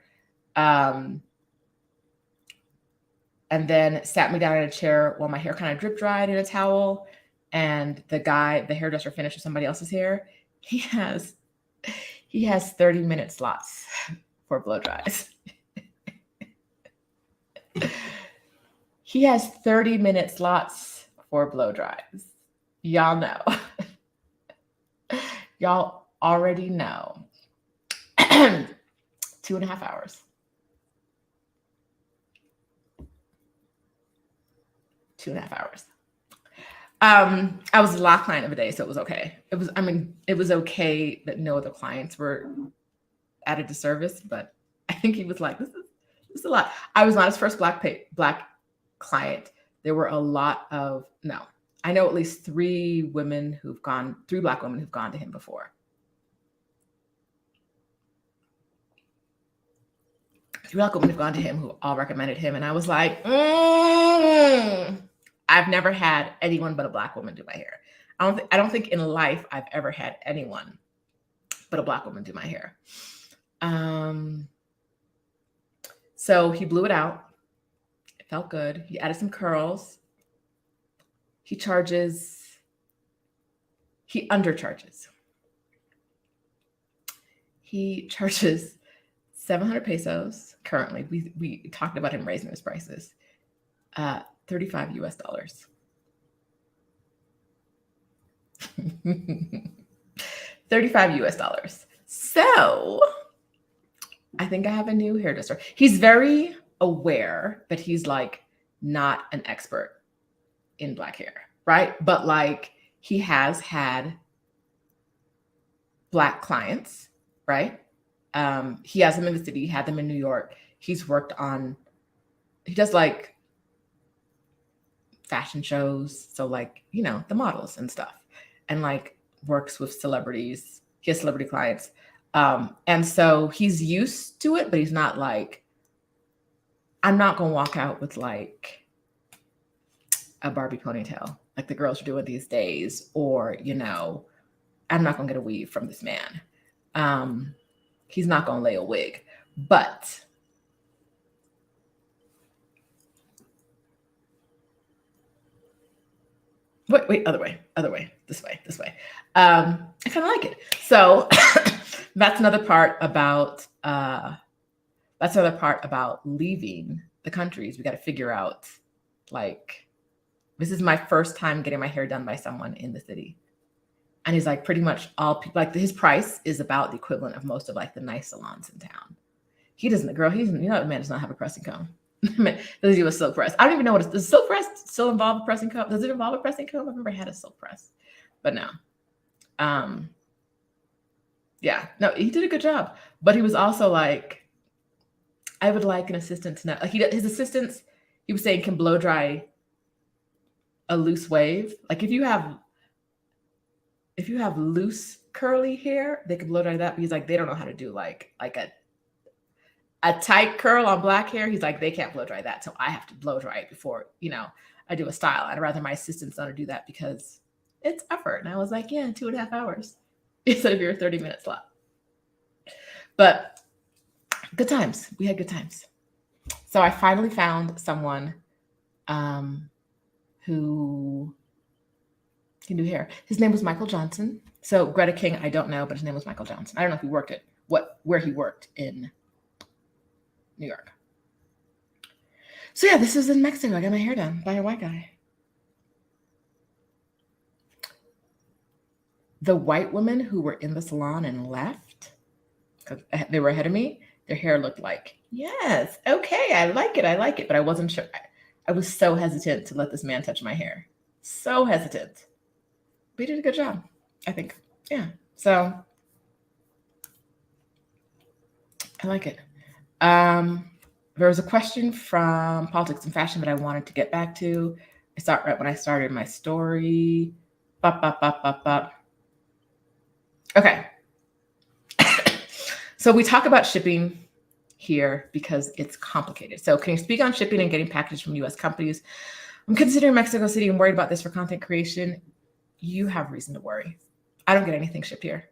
and then sat me down in a chair while my hair kind of drip dried in a towel. And the hairdresser, finished with somebody else's hair. He has 30-minute slots for blow dries. He has 30-minute slots for blow dries. Y'all know. Y'all already know. 2.5 hours. 2.5 hours. I was the last client of the day, so it was okay. It was okay that no other clients were added to service, but I think he was like, this is a lot. I was not his first black client. There were a lot of, no, I know at least 3 black women who've gone to him before. 3 black women who've gone to him who all recommended him. And I was like, I've never had anyone but a black woman do my hair. I don't think in life I've ever had anyone but a black woman do my hair. So he blew it out. It felt good. He added some curls. He undercharges. He charges 700 pesos currently. We talked about him raising his prices. 35 US dollars. 35 US dollars. So I think I have a new hairdresser. He's very aware that he's like not an expert in black hair, right? But like he has had black clients, right? He has them in the city, he had them in New York. He does like fashion shows. So like, you know, the models and stuff, and like works with celebrities. He has celebrity clients. And so he's used to it, but he's not like, I'm not going to walk out with like a Barbie ponytail like the girls are doing these days, or, you know, I'm not going to get a weave from this man. He's not going to lay a wig, but wait, other way, this way. I kind of like it. So that's another part about leaving the countries. We got to figure out, like, this is my first time getting my hair done by someone in the city. And he's like, pretty much all people, like his price is about the equivalent of most of like the nice salons in town. He doesn't, girl, you know, the man does not have a pressing comb. Doesn't do a silk press. I don't even know does silk press still involve a pressing comb? Does it involve a pressing comb? I've never had a silk press, but no. Yeah, no, he did a good job, but he was also like, I would like an assistant to know, like his assistants, he was saying, can blow dry a loose wave. Like if you have loose curly hair, they can blow dry that. But he's like, they don't know how to do like a tight curl on black hair. He's like, they can't blow dry that. So I have to blow dry it before, you know, I do a style. I'd rather my assistants don't do that because it's effort. And I was like, yeah, 2.5 hours instead of your 30-minute slot. But good times. We had good times. So I finally found someone who can do hair. His name was Michael Johnson. So Greta King, I don't know, but his name was Michael Johnson. I don't know if he worked at where he worked in New York. So yeah, this is in Mexico. I got my hair done by a white guy. The white women who were in the salon and left, because they were ahead of me, their hair looked like, yes, okay, I like it. But I wasn't sure. I was so hesitant to let this man touch my hair. So hesitant. But he did a good job, I think. Yeah. So I like it. There was a question from Politics and Fashion that I wanted to get back to. I saw it right when I started my story. Okay. So we talk about shipping here because it's complicated. So can you speak on shipping and getting packages from U.S. companies? I'm considering Mexico City and worried about this for content creation. You have reason to worry. I don't get anything shipped here.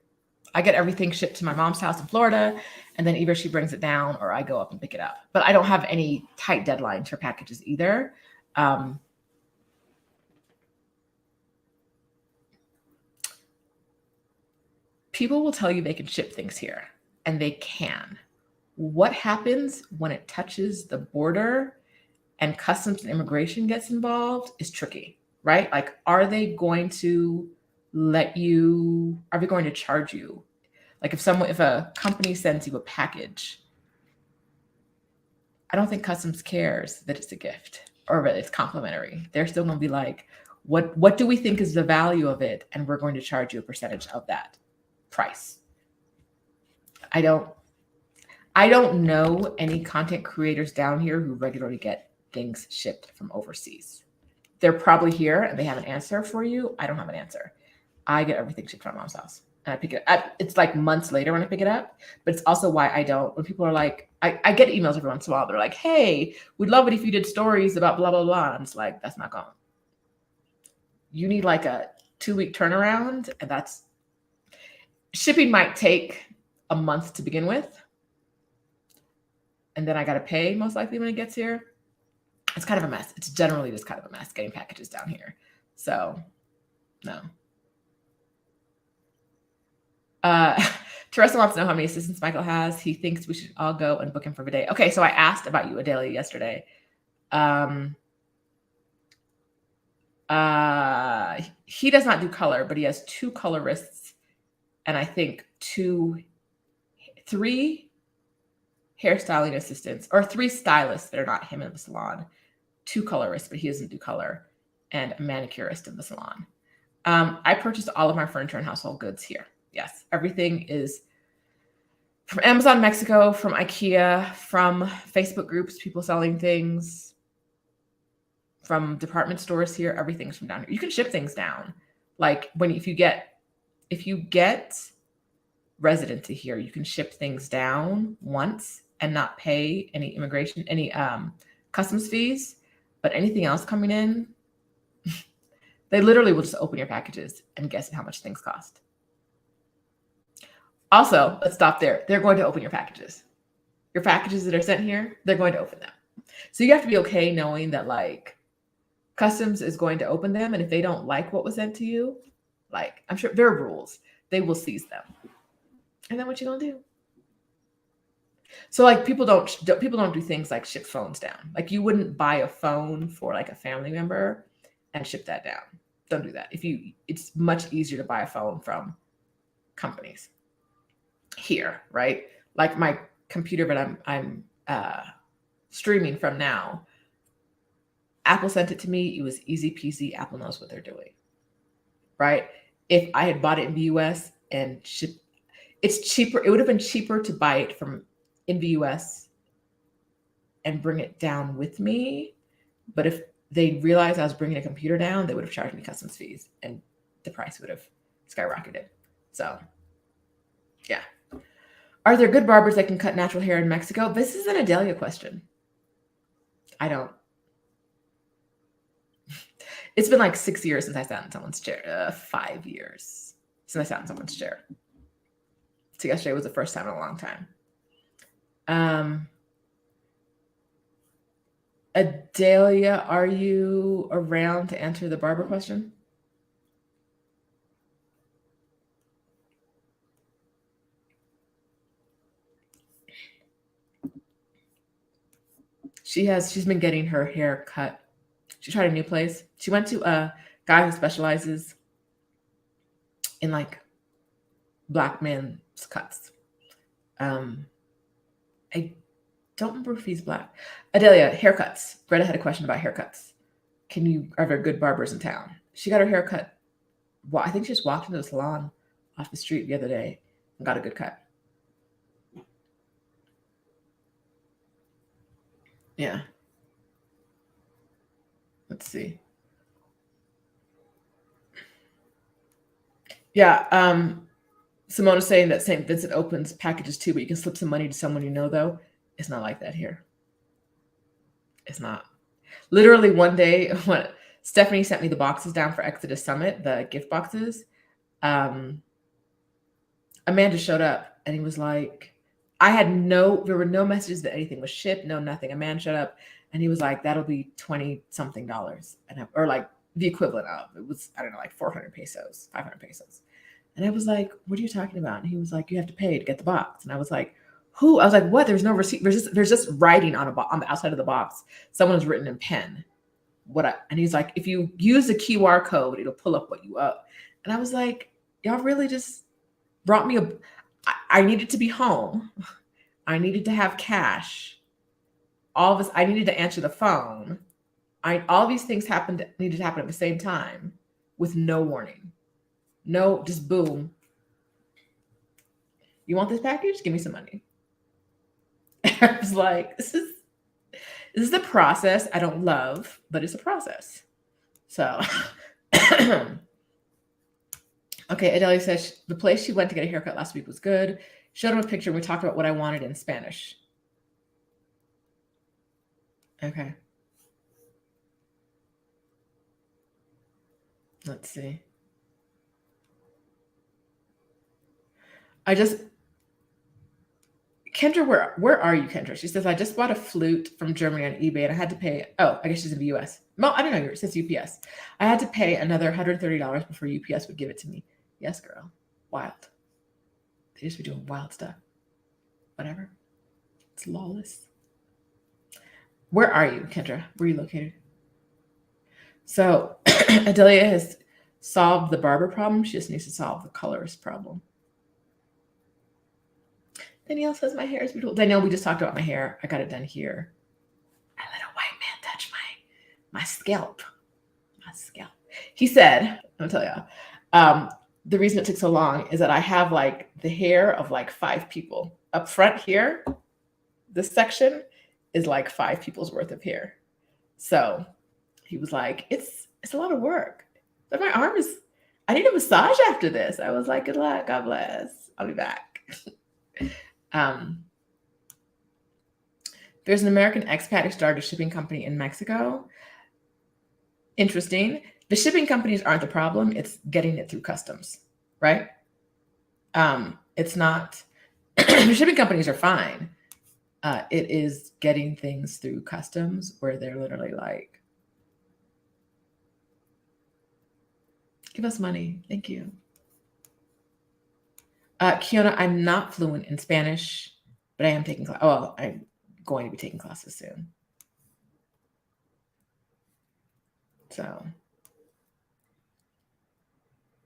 I get everything shipped to my mom's house in Florida, and then either she brings it down or I go up and pick it up. But I don't have any tight deadlines for packages either. People will tell you they can ship things here, and they can. What happens when it touches the border and customs and immigration gets involved is tricky, right? Like, are they going to charge you? Like if a company sends you a package, I don't think customs cares that it's a gift or that it's complimentary. They're still going to be like, what do we think is the value of it? And we're going to charge you a percentage of that price. I don't know any content creators down here who regularly get things shipped from overseas. They're probably here and they have an answer for you. I don't have an answer. I get everything shipped from my mom's house and I pick it up. It's like months later when I pick it up, but it's also why when people are like, I get emails every once in a while. They're like, hey, we'd love it if you did stories about blah, blah, blah. And it's like, that's not going. You need like a 2-week turnaround, and shipping might take a month to begin with. And then I got to pay most likely when it gets here. It's kind of a mess. It's generally just kind of a mess getting packages down here. So no. Teresa wants to know how many assistants Michael has. He thinks we should all go and book him for a day. Okay, so I asked about you, Adelia, yesterday. He does not do color, but he has 2 colorists, and I think 3 hairstyling assistants, or 3 stylists that are not him in the salon, 2 colorists, but he doesn't do color, and a manicurist in the salon. I purchased all of my furniture and household goods here. Yes, everything is from Amazon Mexico, from IKEA, from Facebook groups, people selling things, from department stores here. Everything's from down here. You can ship things down. Like if you get residency here, you can ship things down once and not pay any customs fees. But anything else coming in, they literally will just open your packages and guess how much things cost. Also, let's stop there. They're going to open your packages. Your packages that are sent here, they're going to open them. So you have to be okay knowing that like customs is going to open them. And if they don't like what was sent to you, like I'm sure there are rules, they will seize them. And then what you gonna do? So like people don't do things like ship phones down. Like you wouldn't buy a phone for like a family member and ship that down. Don't do that. It's much easier to buy a phone from companies here, right? Like my computer that I'm streaming from now, Apple sent it to me. It was easy peasy. Apple knows what they're doing, right? If I had bought it in the US and shipped, it's cheaper. It would have been cheaper to buy it from in the US and bring it down with me. But if they realized I was bringing a computer down, they would have charged me customs fees and the price would have skyrocketed. So yeah. Are there good barbers that can cut natural hair in Mexico? This is an Adelia question. I don't. It's been like 6 years since I sat in someone's chair. 5 years since I sat in someone's chair. So yesterday was the first time in a long time. Adelia, are you around to answer the barber question? She's been getting her hair cut. She tried a new place. She went to a guy who specializes in like black men's cuts. I don't remember if he's black. Adelia, haircuts. Greta had a question about haircuts. Are there good barbers in town? She got her hair cut. Well, I think she just walked into the salon off the street the other day and got a good cut. Yeah. Let's see. Yeah. Simone is saying that St. Vincent opens packages too, but you can slip some money to someone you know, though. It's not like that here. It's not. Literally one day when Stephanie sent me the boxes down for Exodus Summit, the gift boxes, Amanda showed up and he was like, there were no messages that anything was shipped, no nothing. Amanda showed up and he was like, that'll be $20-something. Or like the equivalent of, it was, I don't know, like 400 pesos, 500 pesos. And I was like, what are you talking about? And he was like, you have to pay to get the box. And I was like, who? I was like, what? There's no receipt. There's just writing on the outside of the box. Someone's written in pen. And he's like, if you use the QR code, it'll pull up what you owe. And I was like, y'all really just brought me I needed to be home. I needed to have cash. All of this, I needed to answer the phone. All these things needed to happen at the same time with no warning. No, just boom. You want this package? Give me some money. I was like, this is a process I don't love, but it's a process. So, okay, Adelia says the place she went to get a haircut last week was good. Showed him a picture and we talked about what I wanted in Spanish. Okay. Let's see. Kendra, where are you, Kendra? She says, I just bought a flute from Germany on eBay and I had to pay, I guess she's in the US. No, I don't know, it says UPS. I had to pay another $130 before UPS would give it to me. Yes, girl. Wild. They just be doing wild stuff. Whatever. It's lawless. Where are you, Kendra? Where are you located? So Adelia has solved the barber problem. She just needs to solve the colorist problem. Danielle says my hair is beautiful. Danielle, we just talked about my hair. I got it done here. I let a white man touch my scalp. My scalp. He said, I'll tell you, the reason it took so long is that I have like the hair of like 5 people. Up front here, this section is like 5 people's worth of hair. So he was like, it's a lot of work. But my arm is, I need a massage after this. I was like, good luck, God bless. I'll be back. There's an American expat who started a shipping company in Mexico. Interesting. The shipping companies aren't the problem. It's getting it through customs, right? It's not, the shipping companies are fine. It is getting things through customs where they're literally like, give us money. Thank you. Kiona, I'm not fluent in Spanish, but I am taking class. Well, I'm going to be taking classes soon. So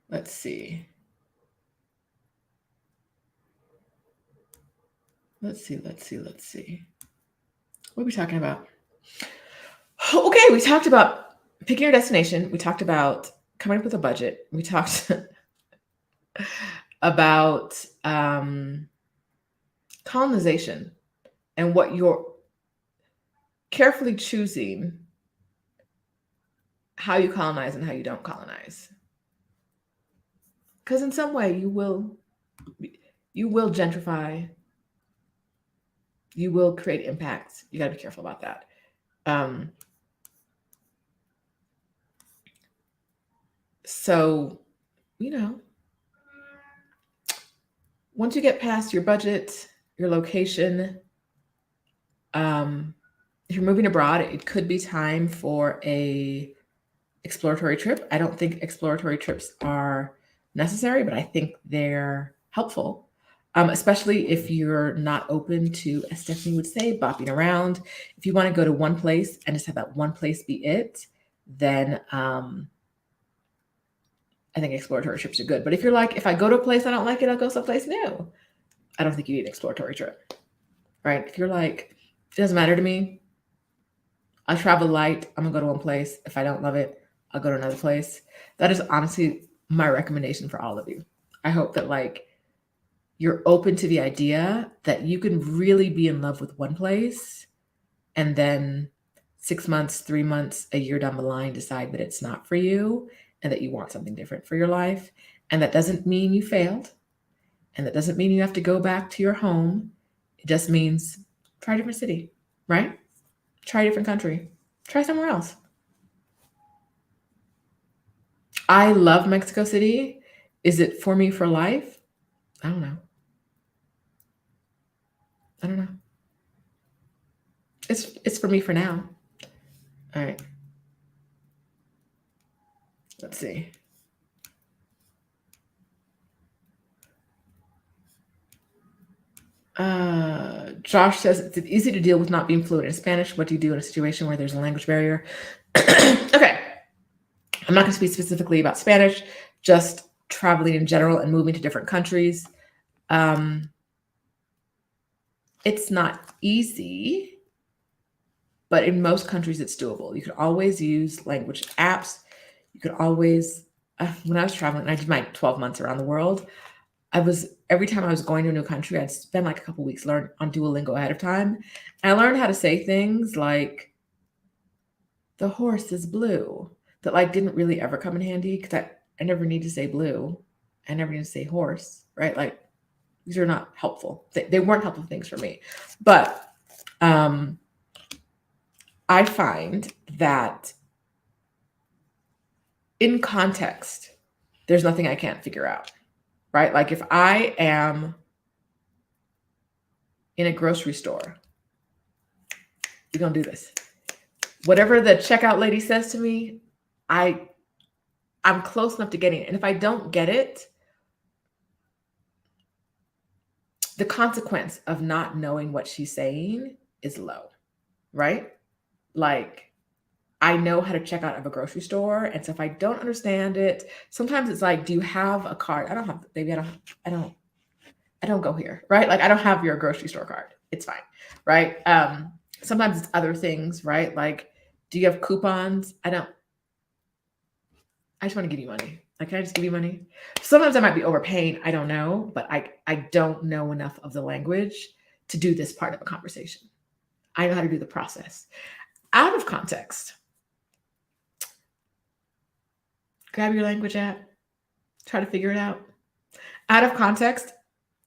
let's see. Let's see. What are we talking about? Okay, we talked about picking your destination. We talked about coming up with a budget. We talked about colonization and what you're carefully choosing how you colonize and how you don't colonize. Because in some way you will gentrify, you will create impacts. You got to be careful about that. So, once you get past your budget, your location, if you're moving abroad, it could be time for a exploratory trip. I don't think exploratory trips are necessary, but I think they're helpful, especially if you're not open to, as Stephanie would say, bopping around. If you want to go to one place and just have that one place be it, then I think exploratory trips are good. But if you're like, if I go to a place I don't like it, I'll go someplace new, I don't think you need an exploratory trip, right? If you're like, it doesn't matter to me, I'll travel light, I'm gonna go to one place. If I don't love it, I'll go to another place. That is honestly my recommendation for all of you. I hope that like you're open to the idea that you can really be in love with one place and then 6 months, 3 months, a year down the line, decide that it's not for you and that you want something different for your life. And that doesn't mean you failed. And that doesn't mean you have to go back to your home. It just means try a different city, right? Try a different country. Try somewhere else. I love Mexico City. Is it for me for life? I don't know. It's for me for now. All right. Let's see. Josh says, it's easy to deal with not being fluent in Spanish. What do you do in a situation where there's a language barrier? Okay. I'm not going to speak specifically about Spanish, just traveling in general and moving to different countries. It's not easy, but in most countries it's doable. You can always use language apps. You could always, when I was traveling, I did my 12 months around the world. Every time I was going to a new country, I'd spend like a couple weeks learn on Duolingo ahead of time. And I learned how to say things like, the horse is blue, that like didn't really ever come in handy because I never need to say blue. I never need to say horse, right? Like these are not helpful. They weren't helpful things for me. But I find that in context, there's nothing I can't figure out, right? Like if I am in a grocery store, we're going to do this. Whatever the checkout lady says to me, I'm close enough to getting it. And if I don't get it, the consequence of not knowing what she's saying is low, right? Like, I know how to check out of a grocery store. And so if I don't understand it, sometimes it's like, do you have a card? I don't have, maybe I don't go here, right? Like, I don't have your grocery store card. It's fine, right? Sometimes it's other things, right? Like, do you have coupons? I just want to give you money. Like, can I just give you money? Sometimes I might be overpaying. I don't know, but I don't know enough of the language to do this part of a conversation. I know how to do the process. Out of context, grab your language app, try to figure it out. Out of context,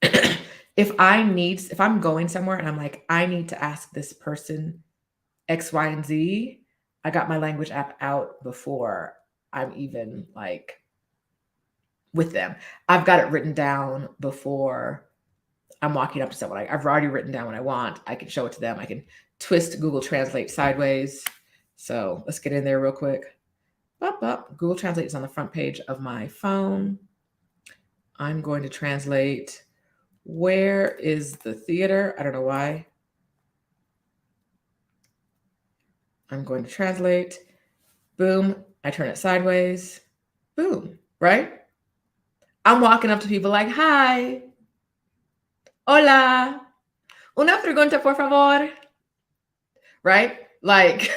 if I'm going somewhere and I'm like, I need to ask this person X, Y, and Z, I got my language app out before I'm even like with them. I've got it written down before I'm walking up to someone. I've already written down what I want. I can show it to them. I can twist Google Translate sideways. So let's get in there real quick. Google Translate is on the front page of my phone. I'm going to translate, where is the theater? I don't know why. I'm going to translate. Boom. I turn it sideways. Boom. Right? I'm walking up to people like, hi. Hola. Una pregunta, por favor. Right? Like,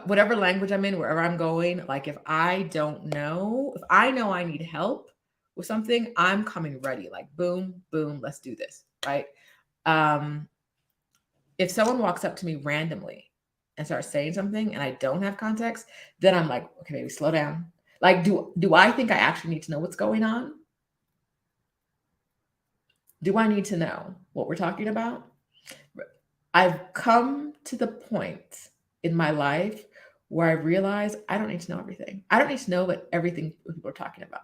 whatever language I'm in, wherever I'm going, like, if I don't know, if I know I need help with something, I'm coming ready. Like, boom, boom, let's do this. Right? If someone walks up to me randomly and starts saying something and I don't have context, then I'm like, okay, maybe slow down. Like, do I think I actually need to know what's going on? Do I need to know what we're talking about? I've come to the point in my life where I realize I don't need to know everything. I don't need to know what everything people are talking about.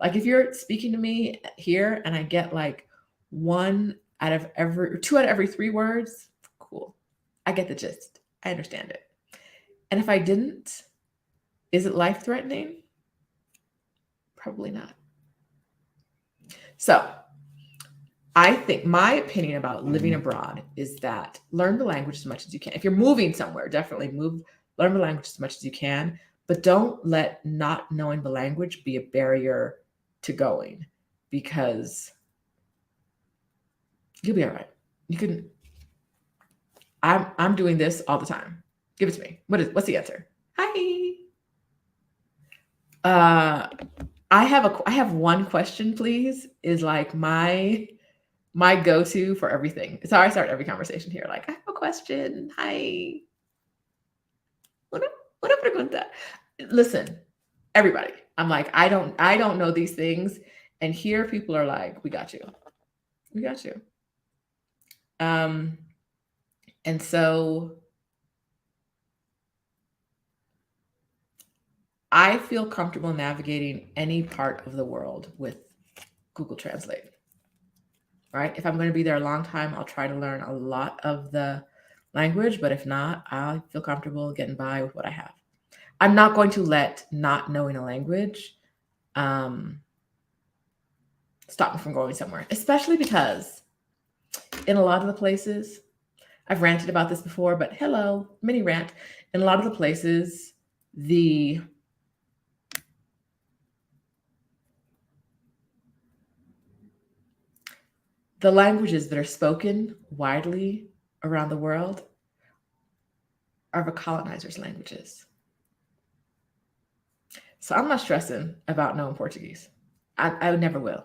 Like, if you're speaking to me here and I get like two out of every 3 words, cool. I get the gist. I understand it. And if I didn't, is it life-threatening? Probably not. So I think my opinion about living abroad is that learn the language as much as you can. If you're moving somewhere, definitely learn the language as much as you can, but don't let not knowing the language be a barrier to going, because you'll be all right. You can. I'm doing this all the time. Give it to me. What's the answer? Hi. I have one question, please, is like my go-to for everything. So I start every conversation here. Like, I have a question. Hi. Una pregunta. Listen, everybody. I'm like, I don't know these things. And here people are like, we got you. We got you. And so I feel comfortable navigating any part of the world with Google Translate. Right? If I'm going to be there a long time, I'll try to learn a lot of the language, but if not, I feel comfortable getting by with what I have. I'm not going to let not knowing a language stop me from going somewhere, especially because in a lot of the places, I've ranted about this before, but hello, mini rant. In a lot of the places, the languages that are spoken widely around the world are the colonizers' languages. So I'm not stressing about knowing Portuguese. I never will.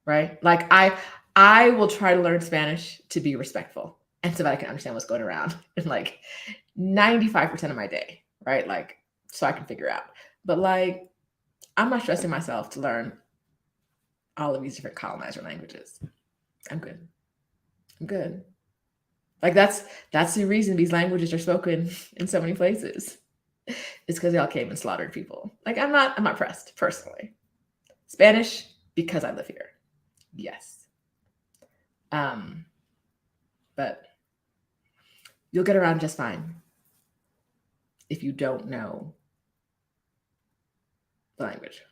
Right? Like, I will try to learn Spanish to be respectful and so that I can understand what's going around in like 95% of my day, right? Like, so I can figure out. But like, I'm not stressing myself to learn all of these different colonizer languages. I'm good. I'm good. Like, that's the reason these languages are spoken in so many places. It's because they all came and slaughtered people. Like, I'm not pressed personally. Spanish, because I live here. Yes. But you'll get around just fine if you don't know the language.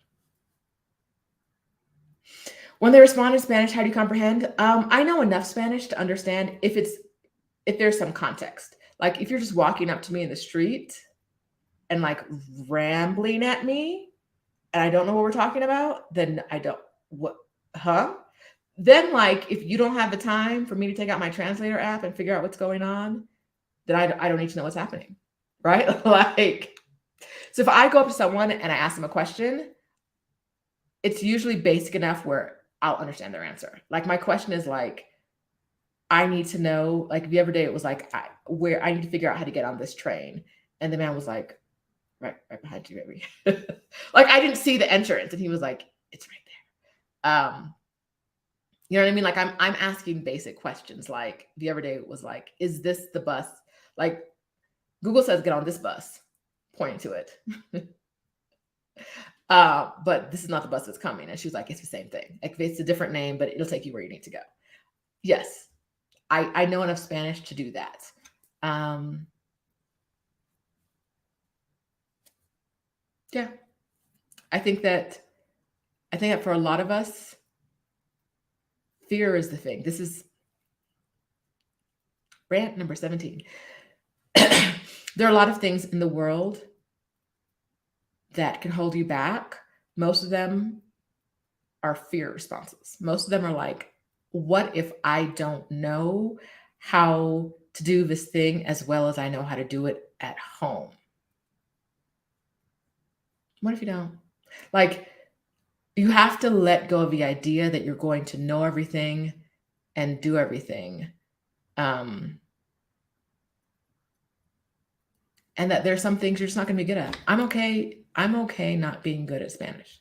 When they respond in Spanish, how do you comprehend? I know enough Spanish to understand if there's some context. Like if you're just walking up to me in the street and like rambling at me and I don't know what we're talking about, then I don't what huh? Then like if you don't have the time for me to take out my translator app and figure out what's going on, then I don't need to know what's happening. Right? Like so if I go up to someone and I ask them a question, it's usually basic enough where I'll understand their answer. Like my question is like, I need to know, like the other day it was like, where I need to figure out how to get on this train. And the man was like, right behind you, baby. Like I didn't see the entrance and he was like, it's right there. You know what I mean? Like I'm asking basic questions. Like the other day it was like, is this the bus? Like Google says, get on this bus, pointing to it. But this is not the bus that's coming. And she was like, it's the same thing. Like it's a different name, but it'll take you where you need to go. Yes. I know enough Spanish to do that. Yeah. I think that for a lot of us, fear is the thing. This is rant number 17. There are a lot of things in the world that can hold you back. Most of them are fear responses. Most of them are like, what if I don't know how to do this thing as well as I know how to do it at home? What if you don't? Like, you have to let go of the idea that you're going to know everything and do everything. And that there's some things you're just not going to be good at. I'm okay not being good at Spanish.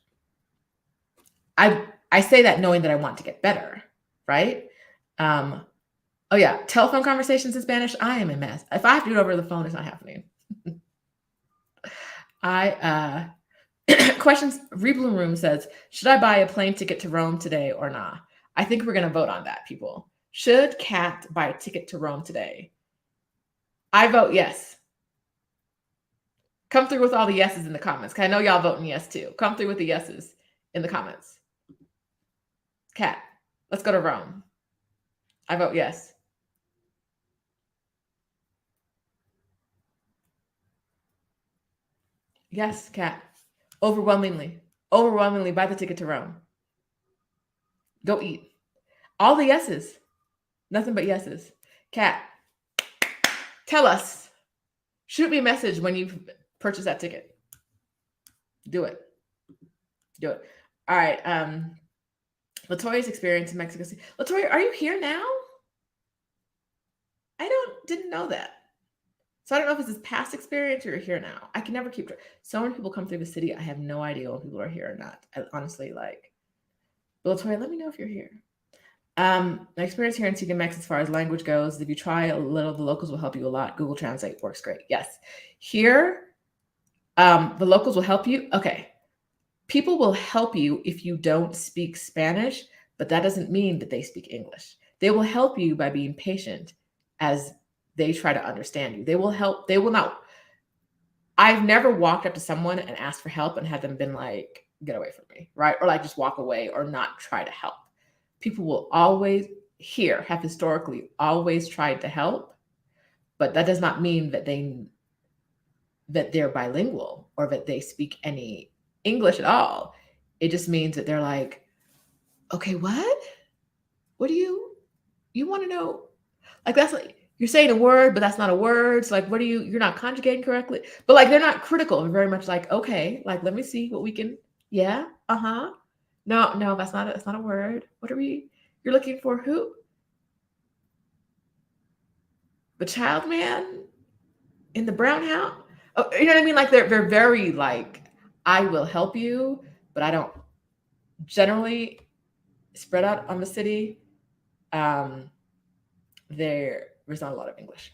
I say that knowing that I want to get better, right? Oh yeah, telephone conversations in Spanish, I am a mess. If I have to do it over the phone, it's not happening. Questions, Rebloom Room says, should I buy a plane ticket to Rome today or not? I think we're going to vote on that, people. Should Kat buy a ticket to Rome today? I vote yes. Come through with all the yeses in the comments, because I know y'all voting yes too. Come through with the yeses in the comments. Kat, let's go to Rome. I vote yes. Yes, Kat. Overwhelmingly buy the ticket to Rome. Go eat. All the yeses. Nothing but yeses. Kat, tell us. Shoot me a message when you purchase that ticket. Do it. All right. Latoya's experience in Mexico City. Latoya, are you here now? I didn't know that. So I don't know if this is past experience or you're here now. I can never keep track. So many people come through the city. I have no idea when people are here or not. I honestly like. But Latoya, let me know if you're here. My experience here in CDMX as far as language goes, if you try a little, the locals will help you a lot. Google Translate works great. Yes. Here, the locals will help you. Okay. People will help you if you don't speak Spanish, but that doesn't mean that they speak English. They will help you by being patient as they try to understand you. They will help. They will not. I've never walked up to someone and asked for help and had them been like, get away from me, right? Or like just walk away or not try to help. People will always have historically always tried to help, but that does not mean that they're bilingual or that they speak any English at all. It just means that they're like, okay, what do you want to know? Like, that's like, you're saying a word, but that's not a word. So like, you're not conjugating correctly, but like, they're not critical. They're very much like, okay, like, let me see what we can, yeah. No, that's not a word. You're looking for who? The child man in the brown house? Oh, you know what I mean? Like they're very like, I will help you, but I don't generally spread out on the city. There's not a lot of English.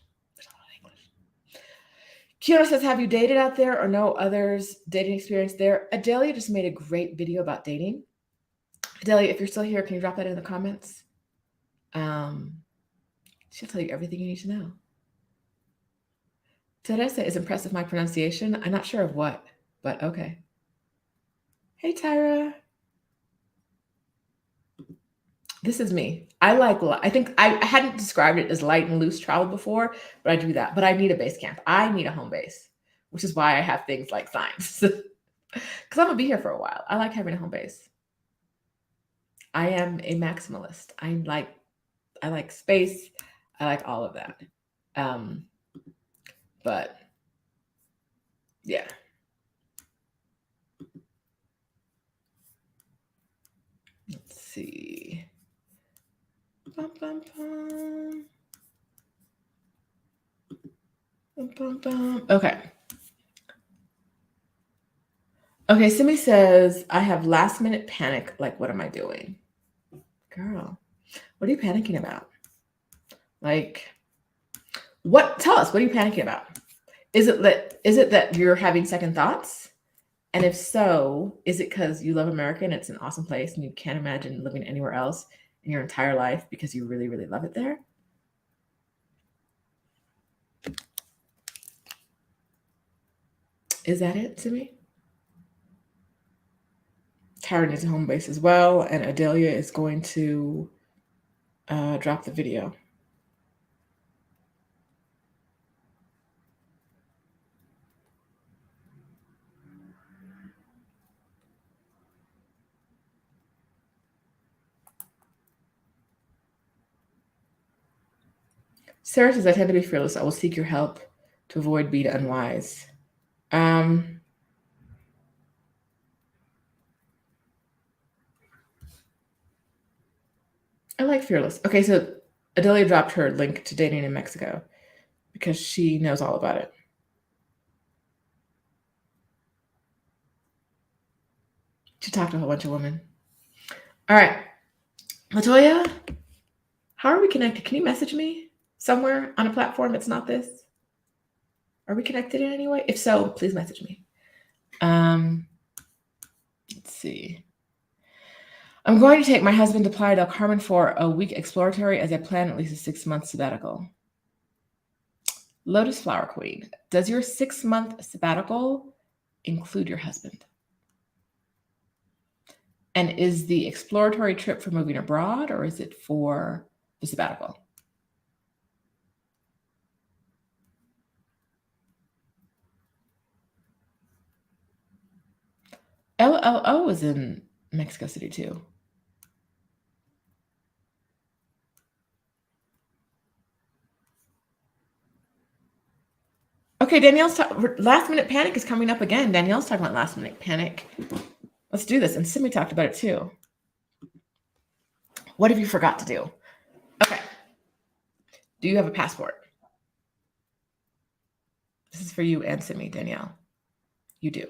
Kiara says, have you dated out there or know others dating experience there? Adelia just made a great video about dating. Adelia, if you're still here, can you drop that in the comments? She'll tell you everything you need to know. Teresa is impressed with my pronunciation. I'm not sure of what, but okay. Hey, Tyra. This is me. I think I hadn't described it as light and loose travel before, but I do that. But I need a base camp. I need a home base, which is why I have things like signs. Because I'm gonna be here for a while. I like having a home base. I am a maximalist. I like space. I like all of that. Um, but yeah. Let's see. Bum, bum, bum. Bum, bum, bum. Okay. Okay, Simi says, I have last minute panic. Like, what am I doing? Girl, what are you panicking about? Like, tell us, what are you panicking about? Is it that you're having second thoughts? And if so, is it because you love America and it's an awesome place and you can't imagine living anywhere else in your entire life because you really, really love it there? Is that it, Simi? Tara needs a home base as well, and Adelia is going to drop the video. Sarah says, I tend to be fearless. I will seek your help to avoid being unwise. I like fearless. Okay, so Adelia dropped her link to dating in Mexico because she knows all about it. She talked to a whole bunch of women. All right. Latoya, how are we connected? Can you message me somewhere on a platform that's not this? Are we connected in any way? If so, please message me. Let's see. I'm going to take my husband to Playa del Carmen for a week exploratory as I plan at least a 6-month sabbatical. Lotus Flower Queen, does your 6-month sabbatical include your husband? And is the exploratory trip for moving abroad or is it for the sabbatical? LLO is in Mexico City too. Okay, last minute panic is coming up again. Danielle's talking about last minute panic. Let's do this. And Simi talked about it too. What have you forgot to do? Okay. Do you have a passport? This is for you and Simi, Danielle. You do.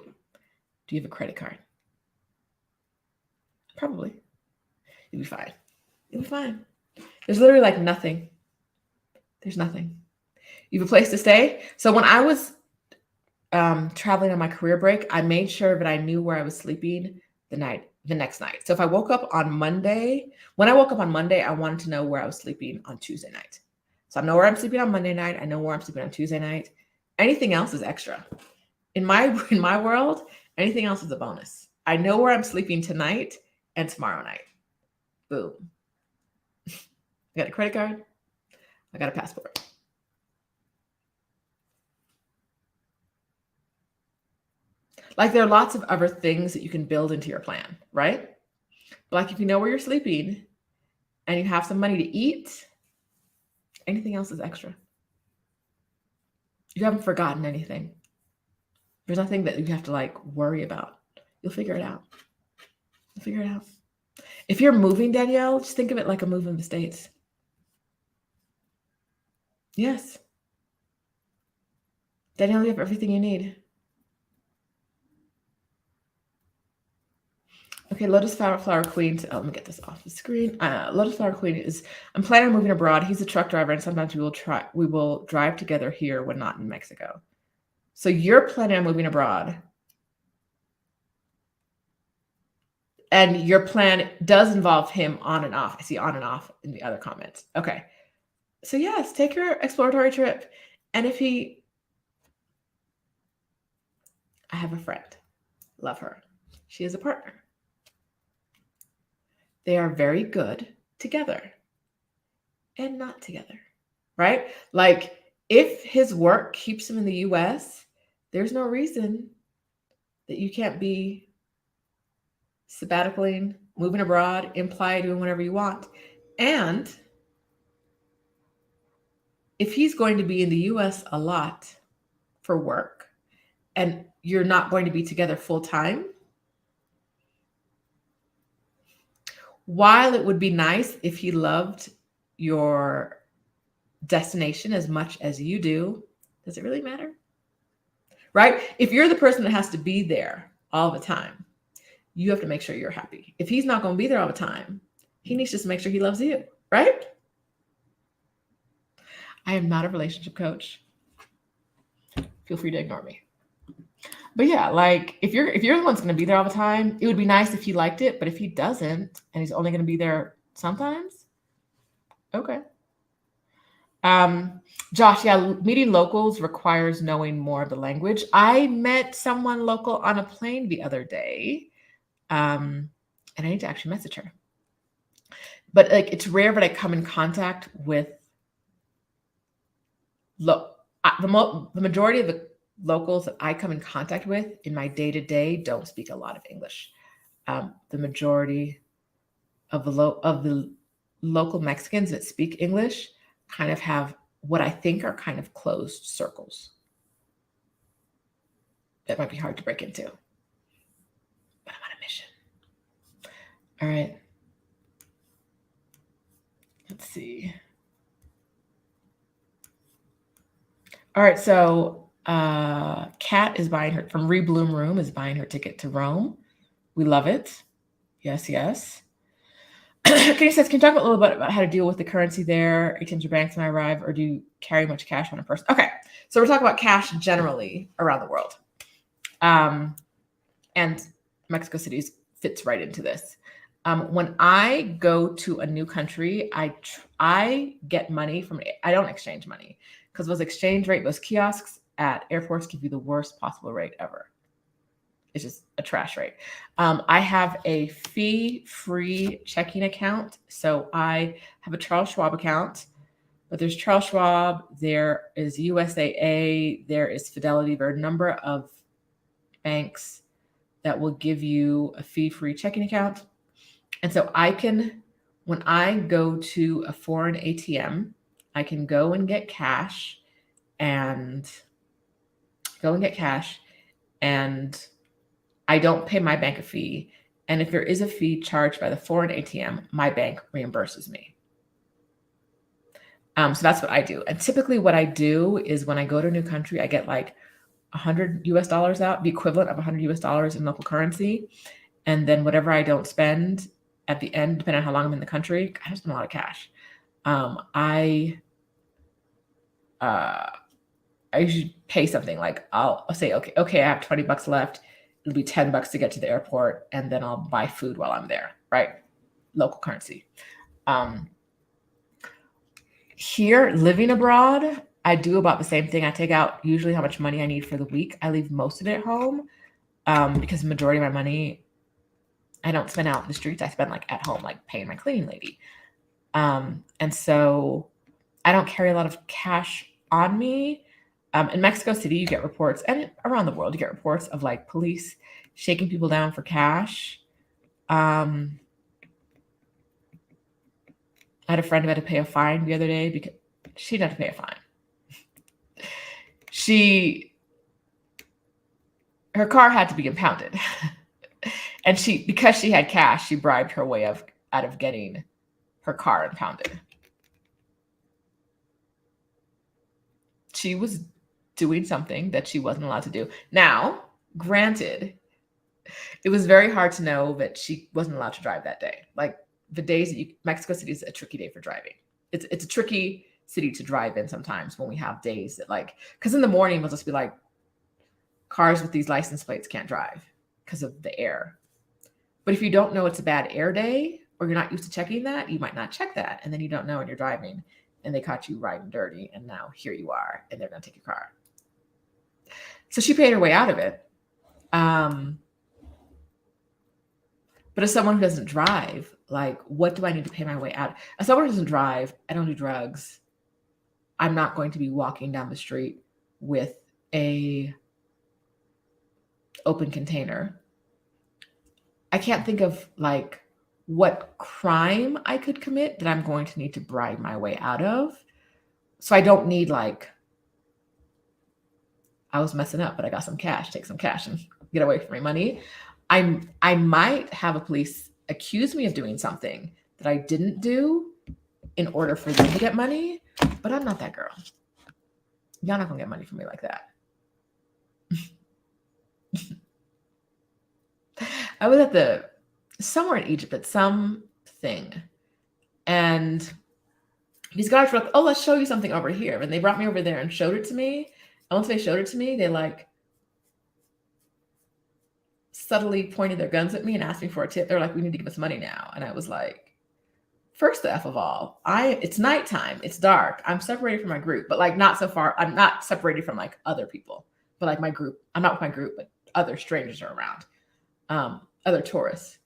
Do you have a credit card? Probably. You'll be fine. You'll be fine. There's literally like nothing. There's nothing. You have a place to stay? So when I was traveling on my career break, I made sure that I knew where I was sleeping the next night. So if I woke up on Monday, when I woke up on Monday, I wanted to know where I was sleeping on Tuesday night. So I know where I'm sleeping on Monday night. I know where I'm sleeping on Tuesday night. Anything else is extra. In my world, anything else is a bonus. I know where I'm sleeping tonight and tomorrow night. Boom. I got a credit card. I got a passport. Like there are lots of other things that you can build into your plan, right? Like if you know where you're sleeping and you have some money to eat, anything else is extra. You haven't forgotten anything. There's nothing that you have to like worry about. You'll figure it out. You'll figure it out. If you're moving, Danielle, just think of it like a move in the States. Yes. Danielle, you have everything you need. Okay, Lotus Flower Queen. Oh, let me get this off the screen. Lotus Flower Queen is, I'm planning on moving abroad. He's a truck driver, and sometimes we will drive together here when not in Mexico. So you're planning on moving abroad. And your plan does involve him on and off. I see on and off in the other comments. Okay. So yes, take your exploratory trip. And if I have a friend, love her. She is a partner. They are very good together and not together, right? Like if his work keeps him in the US, there's no reason that you can't be sabbaticaling, moving abroad, imply doing whatever you want. And if he's going to be in the US a lot for work and you're not going to be together full time, while it would be nice if he loved your destination as much as you do, does it really matter? Right? If you're the person that has to be there all the time, you have to make sure you're happy. If he's not going to be there all the time, he needs to make sure he loves you, right? I am not a relationship coach. Feel free to ignore me. But yeah, like if you're the one that's going to be there all the time, it would be nice if he liked it. But if he doesn't, and he's only going to be there sometimes, okay. Josh, yeah, meeting locals requires knowing more of the language. I met someone local on a plane the other day, and I need to actually message her. But like, it's rare that I come in contact with the majority of the locals that I come in contact with in my day-to-day don't speak a lot of English. The majority of the local Mexicans that speak English kind of have what I think are kind of closed circles. That might be hard to break into, but I'm on a mission. All right. Let's see. All right, so Kat is buying her from Rebloom Room is buying her ticket to Rome. We love it. Yes, yes. Kenny says, can you talk a little bit about how to deal with the currency there? ATMs or banks when I arrive, or do you carry much cash on a person? Okay, so we're talking about cash generally around the world. And Mexico City fits right into this. When I go to a new country, I get money I don't exchange money because those exchange rate, those kiosks at airports give you the worst possible rate ever. It's just a trash rate. I have a fee-free checking account. So I have a Charles Schwab account, but there's Charles Schwab, there is USAA, there is Fidelity. There are a number of banks that will give you a fee-free checking account. And so when I go to a foreign ATM, I can go and get cash and I don't pay my bank a fee. And if there is a fee charged by the foreign ATM, my bank reimburses me. So that's what I do. And typically what I do is when I go to a new country, I get like $100 out, the equivalent of $100 in local currency. And then whatever I don't spend at the end, depending on how long I'm in the country, I just spend a lot of cash. I usually pay something like I'll say, okay, I have $20 left. It'll be $10 to get to the airport, and then I'll buy food while I'm there, right? Local currency. Here, living abroad, I do about the same thing. I take out usually how much money I need for the week. I leave most of it at home because the majority of my money I don't spend out in the streets. I spend like at home, like paying my cleaning lady. And so I don't carry a lot of cash on me. In Mexico City, you get reports, and around the world, you get reports of like police shaking people down for cash. I had a friend who had to pay a fine the other day because she didn't have to pay a fine. Her car had to be impounded. And because she had cash, she bribed her way out of getting her car impounded. She was doing something that she wasn't allowed to do. Now, granted, it was very hard to know that she wasn't allowed to drive that day. Like the days Mexico City is a tricky day for driving. It's a tricky city to drive in sometimes when we have days that because in the morning we'll just be like, cars with these license plates can't drive because of the air. But if you don't know it's a bad air day or you're not used to checking that, you might not check that. And then you don't know when you're driving and they caught you riding dirty. And now here you are and they're going to take your car. So she paid her way out of it. But as someone who doesn't drive, Like, what do I need to pay my way out? As someone who doesn't drive, I don't do drugs. I'm not going to be walking down the street with a open container. I can't think of like what crime I could commit that I'm going to need to bribe my way out of. So I don't need like, I was messing up, but I got some cash, take some cash and get away from my money. I might have a police accuse me of doing something that I didn't do in order for them to get money, but I'm not that girl. Y'all not gonna get money from me like that. I was at somewhere in Egypt at something, and these guys were like, "Oh, let's show you something over here," and they brought me over there and showed it to me. And once they showed it to me, they like subtly pointed their guns at me and asked me for a tip. They're like, "We need to give us money now," and I was like, first the F of all, it's nighttime, it's dark, I'm separated from my group, but like not so far, I'm not separated from like other people, but like my group, I'm not with my group, but other strangers are around, other tourists.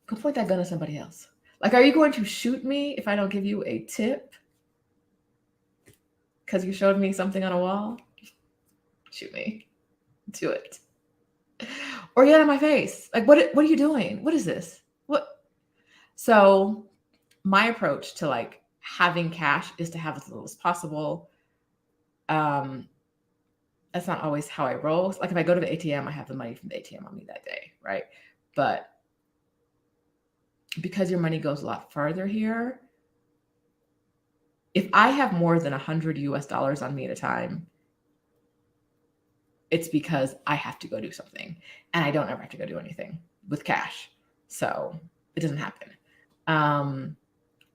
Go point that gun at somebody else. Like, are you going to shoot me if I don't give you a tip? Because you showed me something on a wall? Shoot me. Do it. Or get out of my face. Like, what are you doing? What is this? What? So my approach to like having cash is to have as little as possible. That's not always how I roll. Like if I go to the ATM, I have the money from the ATM on me that day, right? But because your money goes a lot farther here, if I have more than $100 US on me at a time, it's because I have to go do something, and I don't ever have to go do anything with cash. So it doesn't happen.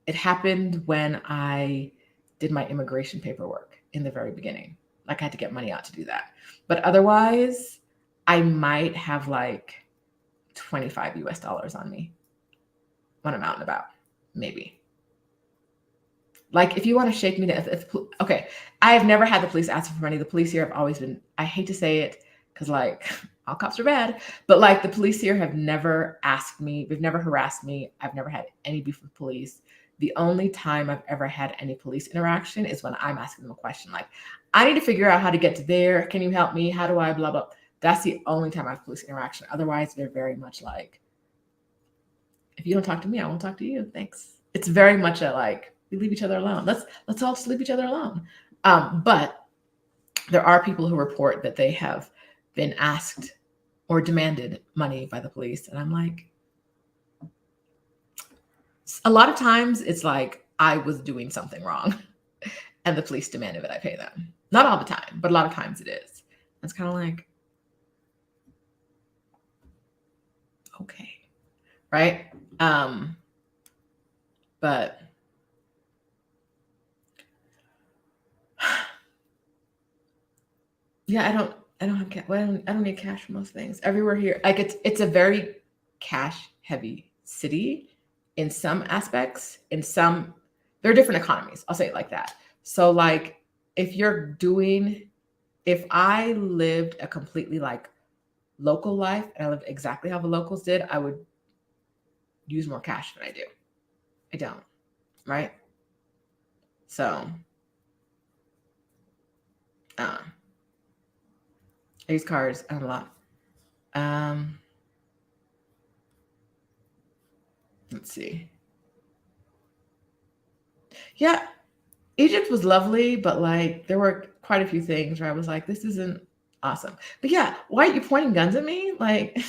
It happened when I did my immigration paperwork in the very beginning. Like I had to get money out to do that. But otherwise, I might have like $25 US on me when I'm out and about, maybe. Like if you want to shake me to, okay, I have never had the police ask for money. The police here have always been, I hate to say it because like all cops are bad, but like the police here have never asked me, they've never harassed me. I've never had any beef with police. The only time I've ever had any police interaction is when I'm asking them a question. Like, I need to figure out how to get to there. Can you help me? How do I blah, blah. That's the only time I have police interaction. Otherwise, they're very much like, if you don't talk to me, I won't talk to you. Thanks. It's very much a like, we leave each other alone. Let's all just leave each other alone. But there are people who report that they have been asked or demanded money by the police. And I'm like, a lot of times it's like I was doing something wrong and the police demanded that I pay them. Not all the time, but a lot of times it is. It's kind of like, okay, right? But yeah, I don't have cash. Well, I don't need cash for most things. Everywhere here, like it's a very cash heavy city in some aspects. There are different economies. I'll say it like that. So like if I lived a completely like local life and I lived exactly how the locals did, I would use more cash than I do. I don't, right? So I use cards a lot. Let's see. Yeah, Egypt was lovely, but like there were quite a few things where I was like, this isn't awesome. But yeah, why are you pointing guns at me? Like,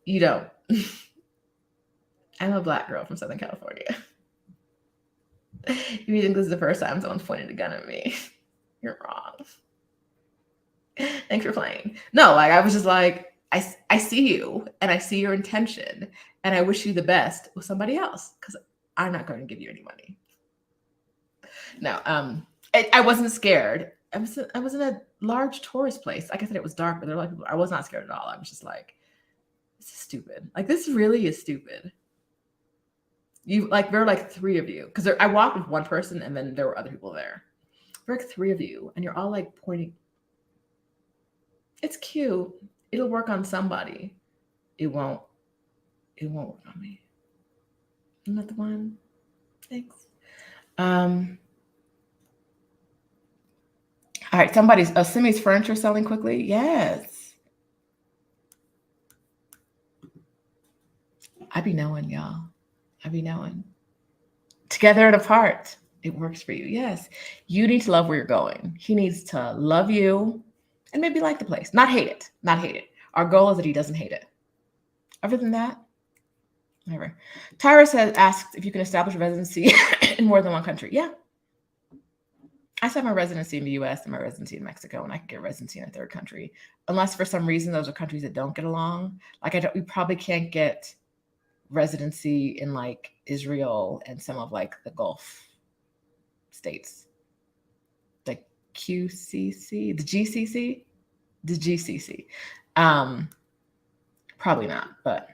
you don't. I'm a Black girl from Southern California. If you think this is the first time someone's pointed a gun at me, you're wrong. Thanks for playing. No, like I was just like, I see you and I see your intention and I wish you the best with somebody else because I'm not going to give you any money. No, I wasn't scared. I was in a large tourist place. Like I said, it was dark, but there were a lot of people. I was not scared at all. I was just like, this is stupid. Like this really is stupid. You like there were like three of you because I walked with one person and then there were other people there. There were like three of you and you're all like pointing. It's cute. It'll work on somebody. It won't work on me. I'm not the one. Thanks. All right, Simi's furniture selling quickly. Yes. I be knowing, y'all. I be knowing. Together and apart, it works for you. Yes. You need to love where you're going. He needs to love you and maybe like the place. Not hate it. Not hate it. Our goal is that he doesn't hate it. Other than that, whatever. Tyra asked if you can establish a residency in more than one country. Yeah. I still have my residency in the US and my residency in Mexico, and I could get residency in a third country. Unless for some reason those are countries that don't get along. Like we probably can't get residency in like Israel and some of like the Gulf states. Like QCC, the GCC. Probably not, but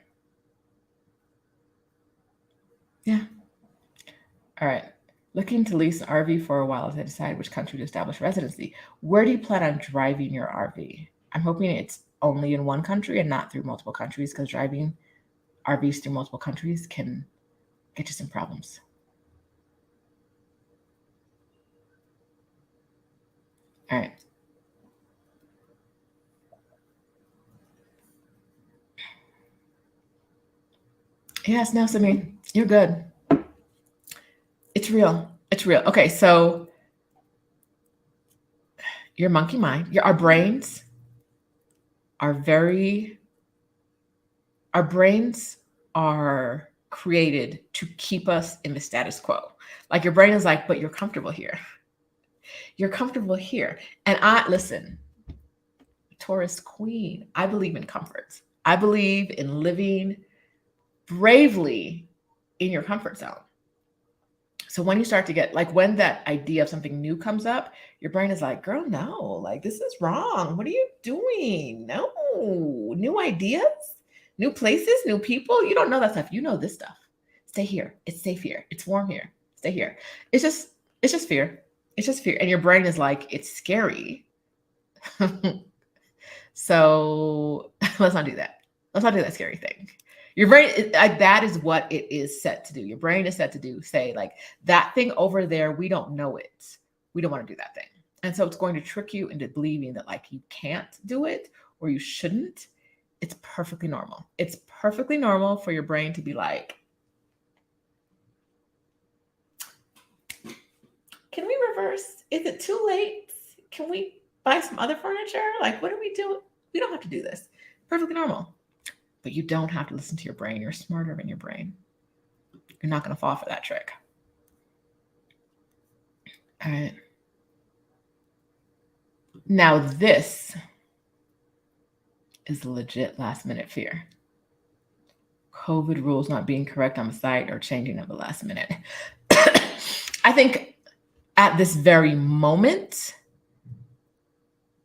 yeah. All right. Looking to lease an RV for a while as I decide which country to establish residency. Where do you plan on driving your RV? I'm hoping it's only in one country and not through multiple countries, because driving RVs through multiple countries can get you some problems. All right. Yes, no, Simi, you're good. It's real. It's real. Okay, so your monkey mind, our brains are created to keep us in the status quo. Like your brain is like, but you're comfortable here. You're comfortable here. And listen, Taurus queen, I believe in comfort. I believe in living bravely in your comfort zone. So when you start to get, like, when that idea of something new comes up, your brain is like, girl, no, like, this is wrong. What are you doing? No, new ideas, new places, new people. You don't know that stuff. You know this stuff. Stay here. It's safe here. It's warm here. Stay here. It's just fear. It's just fear. And your brain is like, it's scary. So let's not do that. Let's not do that scary thing. Your brain, that is what it is set to do. Your brain is set to say, like, that thing over there, we don't know it. We don't want to do that thing. And so it's going to trick you into believing that, like, you can't do it or you shouldn't. It's perfectly normal. It's perfectly normal for your brain to be like, can we reverse? Is it too late? Can we buy some other furniture? Like, what do we do? We don't have to do this. Perfectly normal. But you don't have to listen to your brain. You're smarter than your brain. You're not going to fall for that trick. All right. Now this is legit last minute fear. COVID rules not being correct on the site or changing at the last minute. I think at this very moment,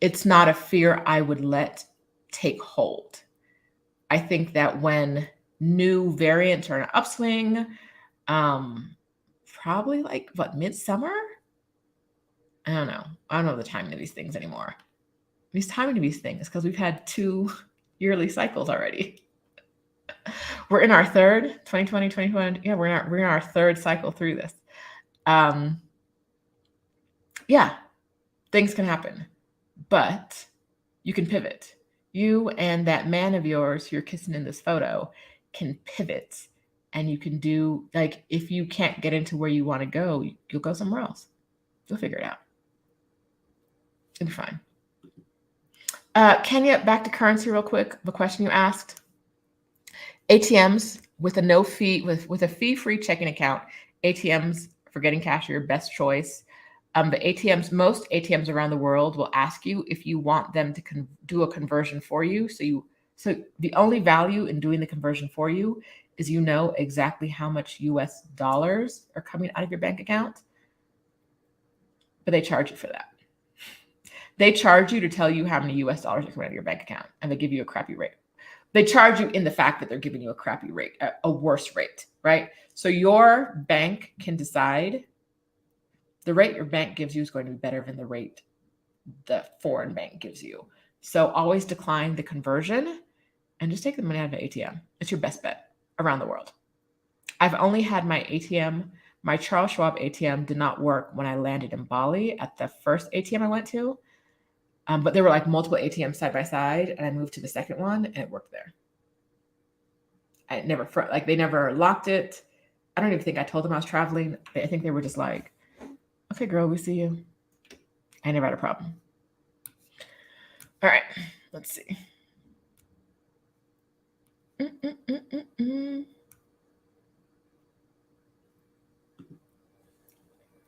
it's not a fear I would let take hold. I think that when new variants are in an upswing, probably like midsummer? I don't know. I don't know the timing of these things anymore. These timing of these things, because we've had 2 yearly cycles already. We're in our third, 2020, 2021. Yeah, we're in our third cycle through this. Yeah, things can happen, but you can pivot. You and that man of yours who you're kissing in this photo can pivot, and you can do, like, if you can't get into where you want to go, you'll go somewhere else. You'll figure it out. It'll be fine. Kenya, back to currency real quick. The question you asked. ATMs with a no fee, with a fee-free checking account, ATMs for getting cash are your best choice. The ATMs, most ATMs around the world will ask you if you want them to do a conversion for you. So the only value in doing the conversion for you is you know exactly how much US dollars are coming out of your bank account, but they charge you for that. They charge you to tell you how many US dollars are coming out of your bank account, and they give you a crappy rate. They charge you in the fact that they're giving you a crappy rate, a worse rate, right? So your bank can decide the rate your bank gives you is going to be better than the rate the foreign bank gives you. So always decline the conversion and just take the money out of the ATM. It's your best bet around the world. I've only had my ATM, my Charles Schwab ATM did not work when I landed in Bali at the first ATM I went to. But there were like multiple ATMs side by side, and I moved to the second one, and it worked there. I never like they never locked it. I don't even think I told them I was traveling. I think they were just like, "Okay, girl, we see you." I never had a problem. All right, let's see.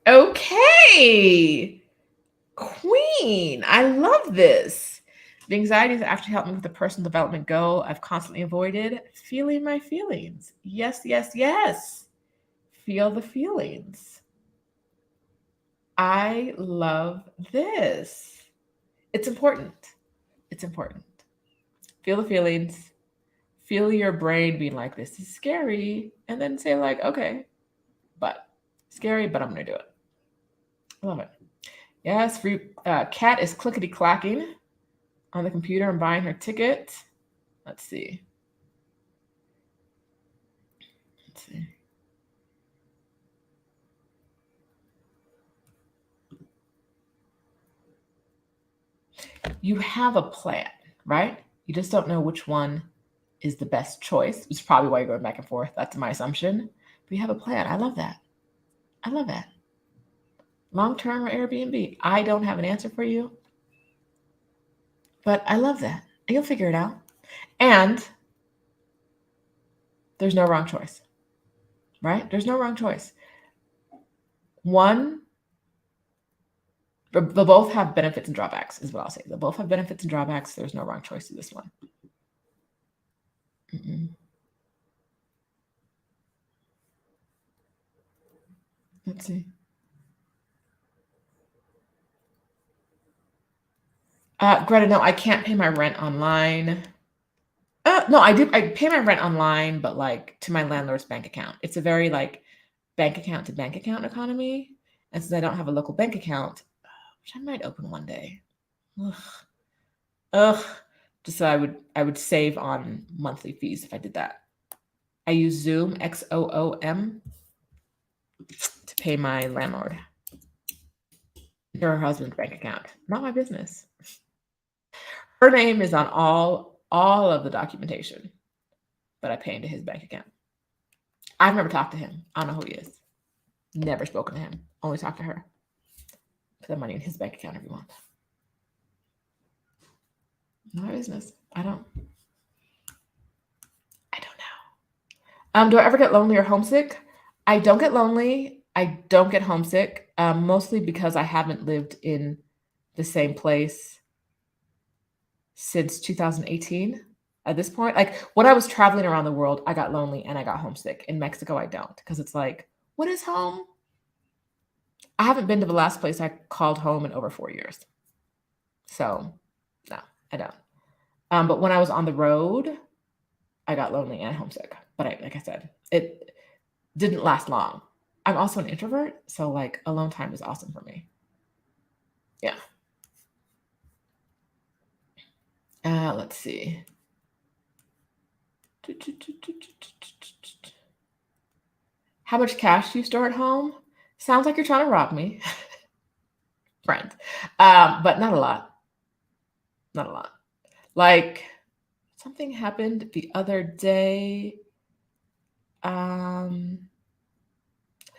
Okay, Queen, I love this. The anxiety has actually helped me with the personal development goal I've constantly avoided, feeling my feelings. Yes, yes, yes. Feel the feelings. I love this. It's important. It's important. Feel the feelings. Feel your brain being like, this is scary. And then say, like, okay, but scary, but I'm going to do it. I love it. Yes, Kat is clickety clacking on the computer and buying her ticket. Let's see. Let's see. You have a plan, right? You just don't know which one is the best choice. It's probably why you're going back and forth. That's my assumption. But you have a plan. I love that. I love that. Long-term or Airbnb? I don't have an answer for you. But I love that. You'll figure it out. And there's no wrong choice, right? There's no wrong choice. One, they'll both have benefits and drawbacks, is what I'll say. They'll both have benefits and drawbacks. There's no wrong choice to this one. Let's see. Greta, no, I can't pay my rent online. No, I do. I pay my rent online, but like to my landlord's bank account. It's a very like bank account to bank account economy. And since I don't have a local bank account, which I might open one day, just so I would save on monthly fees if I did that. I use Zoom, XOOM, to pay my landlord. Her husband's bank account. Not my business. Her name is on all of the documentation, but I pay into his bank account. I've never talked to him. I don't know who he is. Never spoken to him. Only talked to her. Put the money in his bank account every month. Not my business. I don't know. Do I ever get lonely or homesick? I don't get lonely. I don't get homesick, mostly because I haven't lived in the same place since 2018. At this point, like when I was traveling around the world, I got lonely and I got homesick. In Mexico, I don't, because it's like, what is home? I haven't been to the last place I called home in over 4 years. So no, I don't. But when I was on the road, I got lonely and homesick. But like I said, it didn't last long. I'm also an introvert, so like alone time is awesome for me. Yeah. Let's see. How much cash do you store at home? Sounds like you're trying to rob me, friend. But not a lot. Not a lot. Like something happened the other day. Who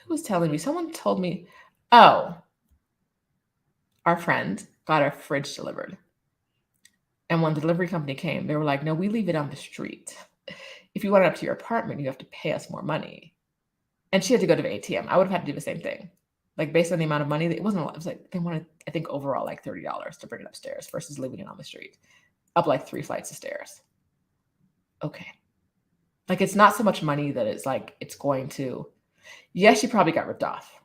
was telling me? Someone told me, oh, our friend got our fridge delivered. And when the delivery company came, they were like, no, we leave it on the street. If you want it up to your apartment, you have to pay us more money. And she had to go to the ATM. I would have had to do the same thing. Like based on the amount of money, it wasn't a lot. It was like they wanted, I think overall like $30 to bring it upstairs versus leaving it on the street. Up like 3 flights of stairs. Okay. Like it's not so much money that it's like it's going to, yes, she probably got ripped off.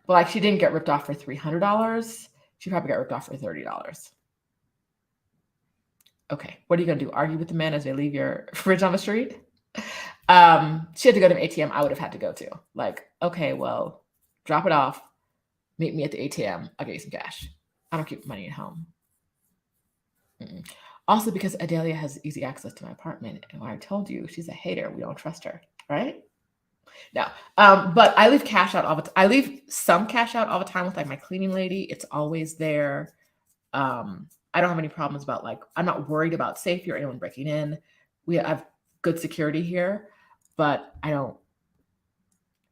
But like she didn't get ripped off for $300. She probably got ripped off for $30. Okay, what are you going to do? Argue with the men as they leave your fridge on the street? She had to go to an ATM I would have had to go to. Like, okay, well, drop it off. Meet me at the ATM. I'll get you some cash. I don't keep money at home. Also because Adelia has easy access to my apartment. And when I told you, she's a hater. We don't trust her, right? No. But I leave cash out all the time. I leave some cash out all the time with like my cleaning lady. It's always there. I don't have any problems about like, I'm not worried about safety or anyone breaking in. We have good security here, but I don't,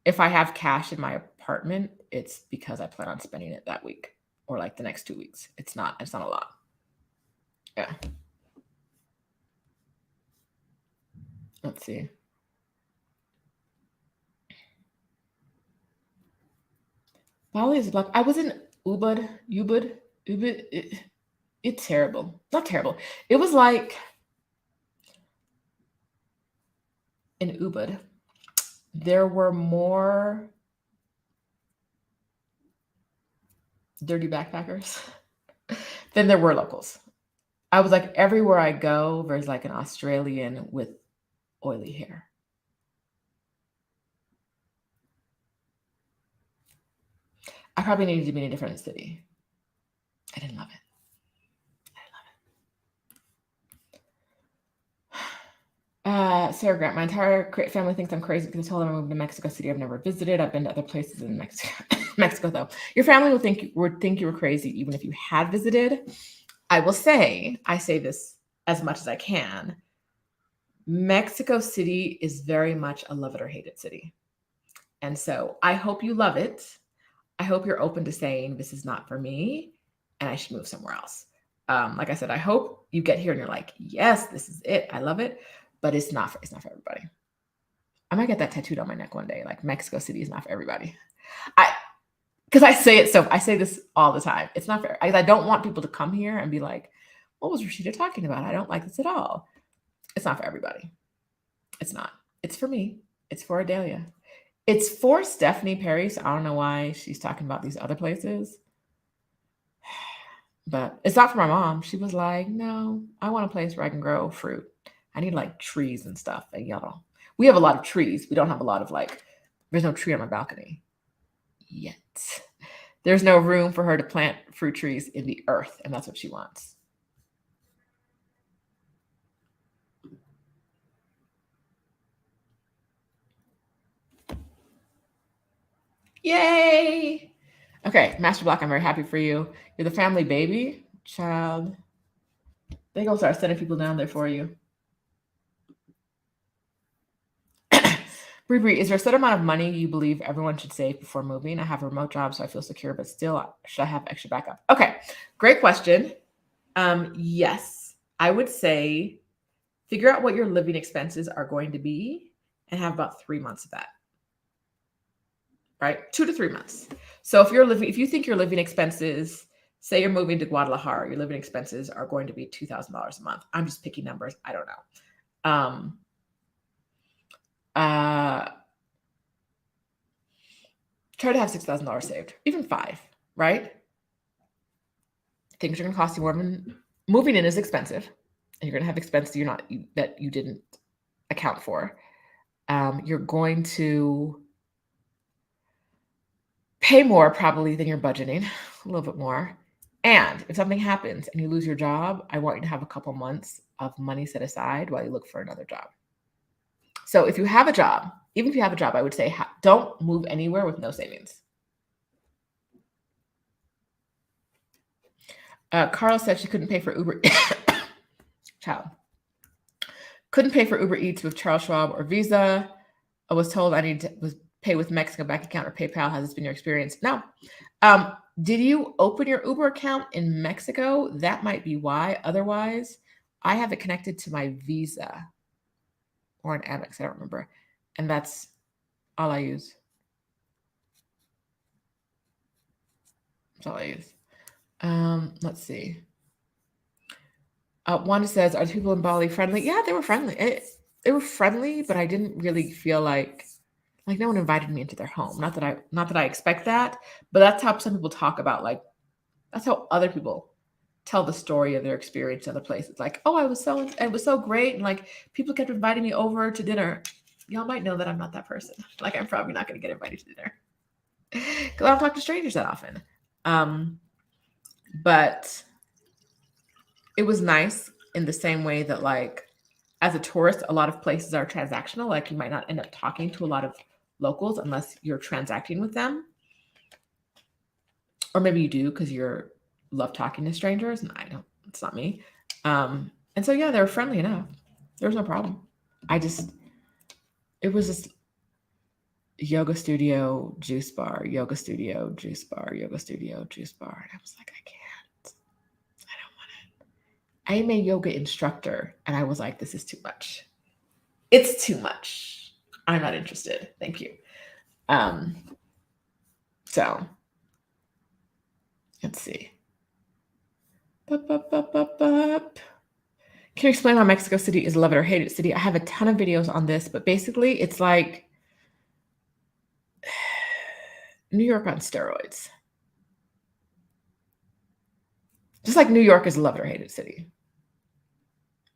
if I have cash in my apartment, it's because I plan on spending it that week or like the next 2 weeks. It's not a lot. Yeah. Let's see. Bali is black. I was in Ubud. It's terrible. Not terrible. It was like in Ubud, there were more dirty backpackers than there were locals. I was like, everywhere I go, there's like an Australian with oily hair. I probably needed to be in a different city. I didn't love it. Sarah Grant, my entire family thinks I'm crazy because I told them I moved to Mexico City. I've never visited. I've been to other places in Mexico, though. Your family would think you were crazy even if you had visited. I will say, I say this as much as I can. Mexico City is very much a love it or hate it city. And so I hope you love it. I hope you're open to saying this is not for me and I should move somewhere else. Like I said, I hope you get here and you're like, yes, this is it. I love it. But it's not for everybody. I might get that tattooed on my neck one day. Like Mexico City is not for everybody. Because I say this all the time. It's not fair. I don't want people to come here and be like, what was Rashida talking about? I don't like this at all. It's not for everybody. It's not. It's for me. It's for Adelia. It's for Stephanie Perry. So I don't know why she's talking about these other places. But it's not for my mom. She was like, no, I want a place where I can grow fruit. I need like trees and stuff. And y'all, we have a lot of trees. We don't have a lot of like, there's no tree on my balcony yet. There's no room for her to plant fruit trees in the earth. And that's what she wants. Yay. Okay, Master Black, I'm very happy for you. You're the family baby, child. They gonna start sending people down there for you. Bree, is there a set amount of money you believe everyone should save before moving? I have a remote job, so I feel secure, but still, should I have extra backup? Okay, great question. Yes, I would say figure out what your living expenses are going to be and have about 3 months of that. Right? 2 to 3 months. So if you think your living expenses, say you're moving to Guadalajara, your living expenses are going to be $2,000 a month. I'm just picking numbers. I don't know. Try to have $6,000 saved, even $5,000, right? Things are going to cost you more than moving in is expensive, and you're going to have expenses that you didn't account for. You're going to pay more probably than you're budgeting, a little bit more. And if something happens and you lose your job, I want you to have a couple months of money set aside while you look for another job. So if you have a job, even if you have a job, I would say don't move anywhere with no savings. Carl said she couldn't pay for Uber. Child. Couldn't pay for Uber Eats with Charles Schwab or Visa. I was told I need to pay with Mexico bank account or PayPal. Has this been your experience? No. Did you open your Uber account in Mexico? That might be why. Otherwise, I have it connected to my Visa or an Amex. I don't remember. And that's all I use. That's all I use. Let's see. Wanda says, are the people in Bali friendly? Yeah, they were friendly. They were friendly, but I didn't really feel like no one invited me into their home. Not that I expect that, but that's how some people talk about, like, that's how other people tell the story of their experience in other places. Like, oh, it was so great. And like people kept inviting me over to dinner. Y'all might know that I'm not that person. Like I'm probably not going to get invited to dinner because I don't talk to strangers that often. But it was nice. in the same way that, like, as a tourist, a lot of places are transactional. Like, you might not end up talking to a lot of locals unless you're transacting with them. Or maybe you do because you're love talking to strangers, and I don't. It's not me. And so yeah, they were friendly enough. There was no problem. It was just yoga studio, juice bar, yoga studio, juice bar, yoga studio, juice bar. And I was like, I can't. I don't want it. I'm a yoga instructor, and I was like, this is too much. It's too much. I'm not interested. Thank you. So let's see. Can you explain why Mexico City is a love it or hate it city? I have a ton of videos on this, but basically it's like New York on steroids. Just like New York is a love it or hate it city.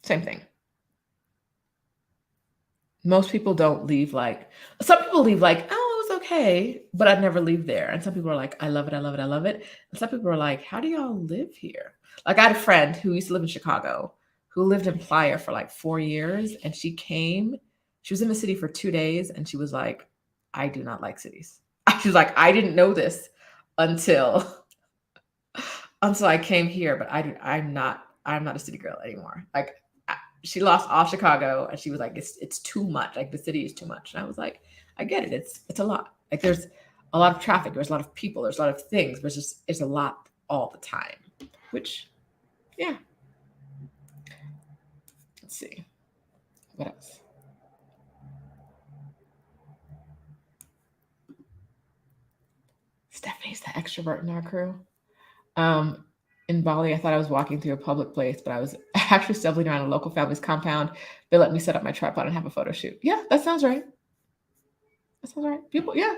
Same thing. Most people don't leave like, some people leave like, oh, it was okay, but I'd never leave there. And some people are like, I love it, I love it, I love it. And some people are like, how do y'all live here? Like, I had a friend who used to live in Chicago who lived in Playa for like 4 years, and she was in the city for 2 days, and she was like, I do not like cities. She was like, I didn't know this until I came here, but I'm not a city girl anymore. Like, she lost all Chicago, and she was like, it's too much. Like, the city is too much. And I was like, I get it. It's a lot. Like, there's a lot of traffic. There's a lot of people. There's a lot of things. But it's a lot all the time. Which, yeah. Let's see. What else? Stephanie's the extrovert in our crew. In Bali, I thought I was walking through a public place, but I was actually stumbling around a local family's compound. They let me set up my tripod and have a photo shoot. Yeah, that sounds right. That sounds right. People, yeah.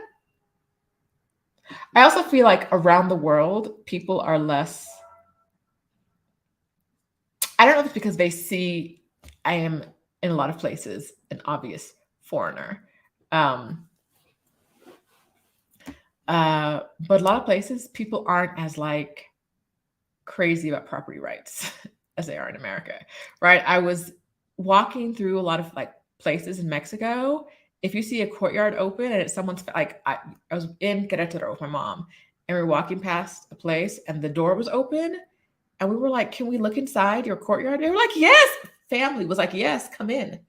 I also feel like around the world, people are less. I don't know if it's because they see I am in a lot of places an obvious foreigner. But a lot of places, people aren't as like crazy about property rights as they are in America, right? I was walking through a lot of like places in Mexico. If you see a courtyard open and it's someone's like, I was in Querétaro with my mom, and we were walking past a place and the door was open, and we were like, "Can we look inside your courtyard?" They were like, "Yes." Family was like, "Yes, come in."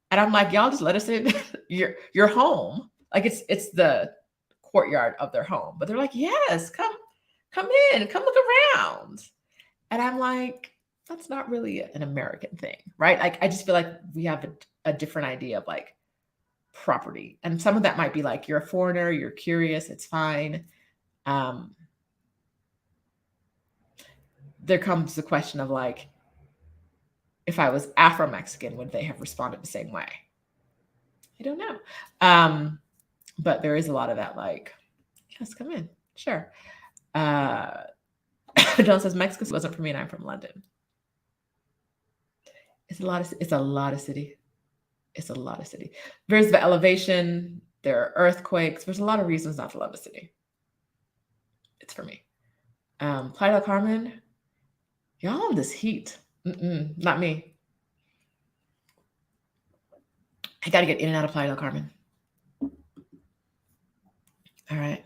And I'm like, "Y'all just let us in your home." Like, it's the courtyard of their home, but they're like, "Yes, come in, come look around." And I'm like, that's not really an American thing, right? Like, I just feel like we have a different idea of like property. And some of that might be like, you're a foreigner, you're curious, it's fine. There comes the question of like, if I was Afro-Mexican, would they have responded the same way? I don't know. But there is a lot of that, like, yes, come in. Sure. John says Mexico wasn't for me, and I'm from London. It's a lot of city. It's a lot of city. There's the elevation, there are earthquakes. There's a lot of reasons not to love a city. It's for me. Playa del Carmen, y'all on this heat. Not me. I got to get in and out of Playa del Carmen. All right.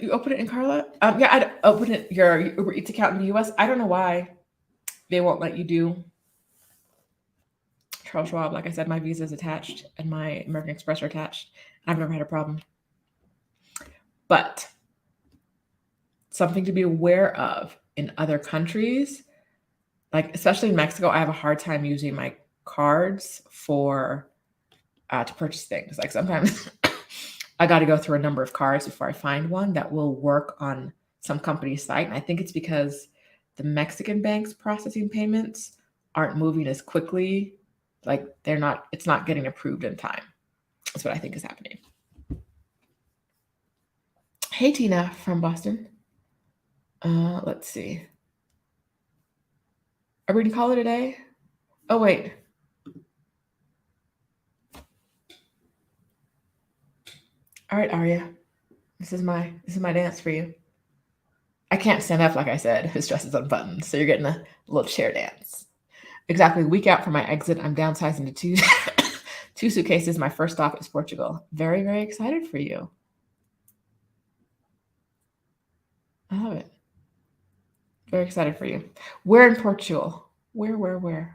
You open it in Carla? Yeah, I'd open it your Uber Eats account in the US. I don't know why they won't let you do Charles Schwab. Like I said, my visa is attached and my American Express are attached. I've never had a problem. But something to be aware of in other countries, like especially in Mexico, I have a hard time using my cards for to purchase things. Like sometimes I got to go through a number of cards before I find one that will work on some company's site. And I think it's because the Mexican banks processing payments aren't moving as quickly. Like it's not getting approved in time. That's what I think is happening. Hey, Tina from Boston. Let's see. Are we going to call it a day? Oh, wait. All right, Arya. This is my dance for you. I can't stand up, like I said. His dress is unbuttoned, so you're getting a little chair dance. Exactly a week out from my exit, I'm downsizing to two suitcases. My first stop is Portugal. Very, very excited for you. I love it. Very excited for you. Where in Portugal? Where?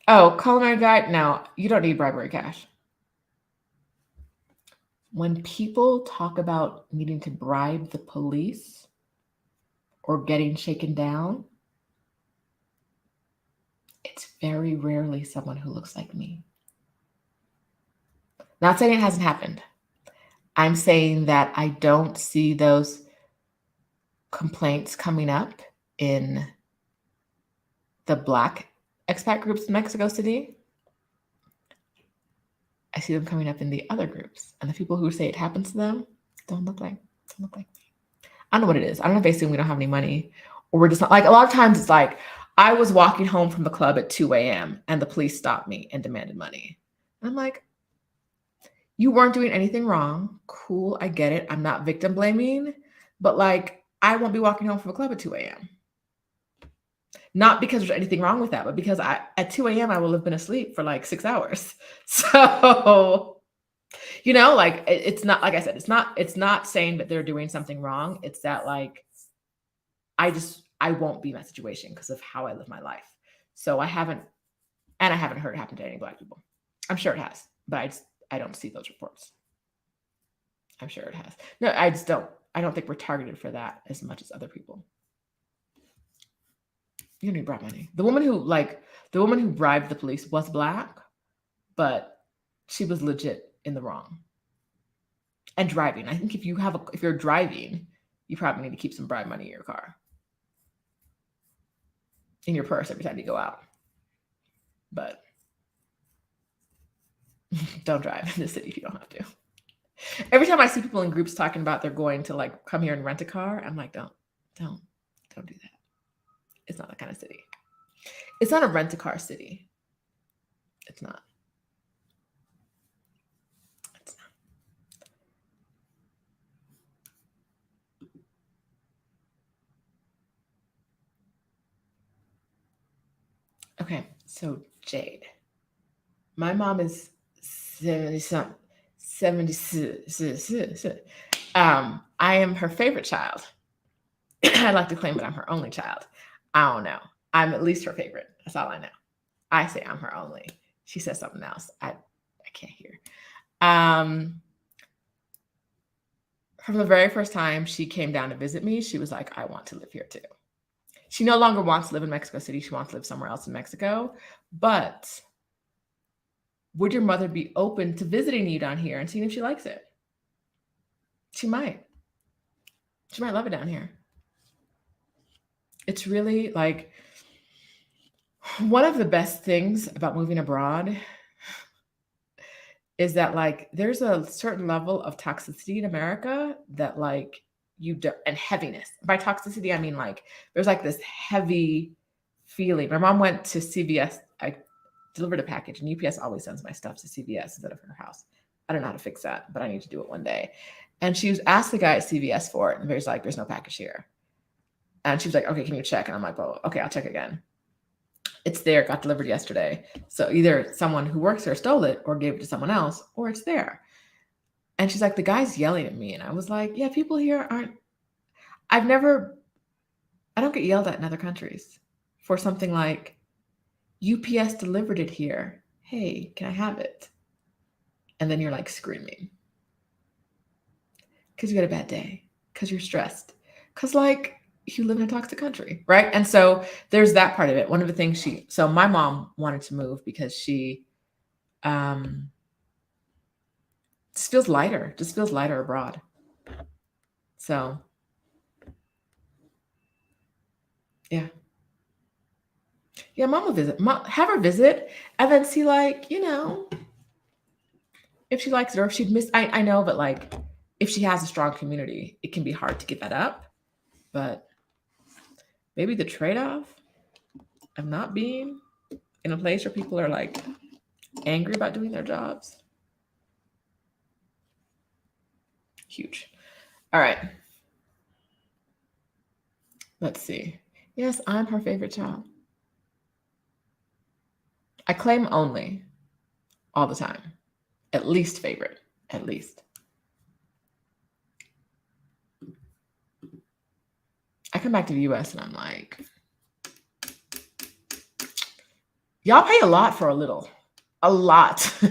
Oh, culinary guide? No, you don't need bribery cash. When people talk about needing to bribe the police or getting shaken down, it's very rarely someone who looks like me. Not saying it hasn't happened. I'm saying that I don't see those complaints coming up in the Black expat groups in Mexico City. I see them coming up in the other groups. And the people who say it happens to them don't look like me. I don't know what it is. I don't know if they assume we don't have any money, or we're just not, like, a lot of times it's like, I was walking home from the club at 2 a.m. and the police stopped me and demanded money. I'm like, you weren't doing anything wrong. Cool, I get it. I'm not victim blaming, but like, I won't be walking home from a club at 2 a.m. Not because there's anything wrong with that, but because at 2 a.m. I will have been asleep for like 6 hours. So, like, it's not, like I said, it's not saying that they're doing something wrong. It's that, like, I won't be in that situation because of how I live my life. So I haven't heard it happen to any Black people. I'm sure it has, but I don't see those reports. I'm sure it has. No, I don't think we're targeted for that as much as other people. You don't need bribe money. The woman who bribed the police was Black, but she was legit in the wrong. And driving. I think if you're driving, you probably need to keep some bribe money in your car, in your purse every time you go out. But don't drive in the city if you don't have to. Every time I see people in groups talking about they're going to like come here and rent a car, I'm like, don't do that. It's not that kind of city. It's not a rent-a-car city. It's not. Okay, so Jade. My mom is 70. I am her favorite child. I'd like to claim that I'm her only child. I don't know. I'm at least her favorite. That's all I know. I say I'm her only. She says something else. I can't hear. From the very first time she came down to visit me, she was like, I want to live here too. She no longer wants to live in Mexico City. She wants to live somewhere else in Mexico. But would your mother be open to visiting you down here and seeing if she likes it? She might. She might love it down here. It's really like one of the best things about moving abroad is that like there's a certain level of toxicity in America that like you do, and heaviness. By toxicity, I mean like there's like this heavy feeling. My mom went to CVS. I delivered a package, and UPS always sends my stuff to CVS instead of her house. I don't know how to fix that, but I need to do it one day. And she was asked the guy at CVS for it, and he's like, "There's no package here." And she was like, "Okay, can you check?" And I'm like, "Oh, okay, I'll check again." It's there, got delivered yesterday. So either someone who works there stole it or gave it to someone else, or it's there. And she's like, "The guy's yelling at me." And I was like, "Yeah, people here I don't get yelled at in other countries for something like UPS delivered it here. Hey, can I have it?" And then you're like screaming because you had a bad day, because you're stressed, because like you live in a toxic country, right? And so there's that part of it. One of the things so my mom wanted to move because she just feels lighter abroad. So yeah, mom will visit. Have her visit, and then see like if she likes it or if she'd miss. I know, but like if she has a strong community, it can be hard to give that up. But maybe the trade-off of not being in a place where people are like angry about doing their jobs Huge. All right. Let's see. Yes, I'm her favorite child. I claim only all the time. At least favorite. At least. I come back to the US and I'm like, y'all pay a lot for a little. A lot.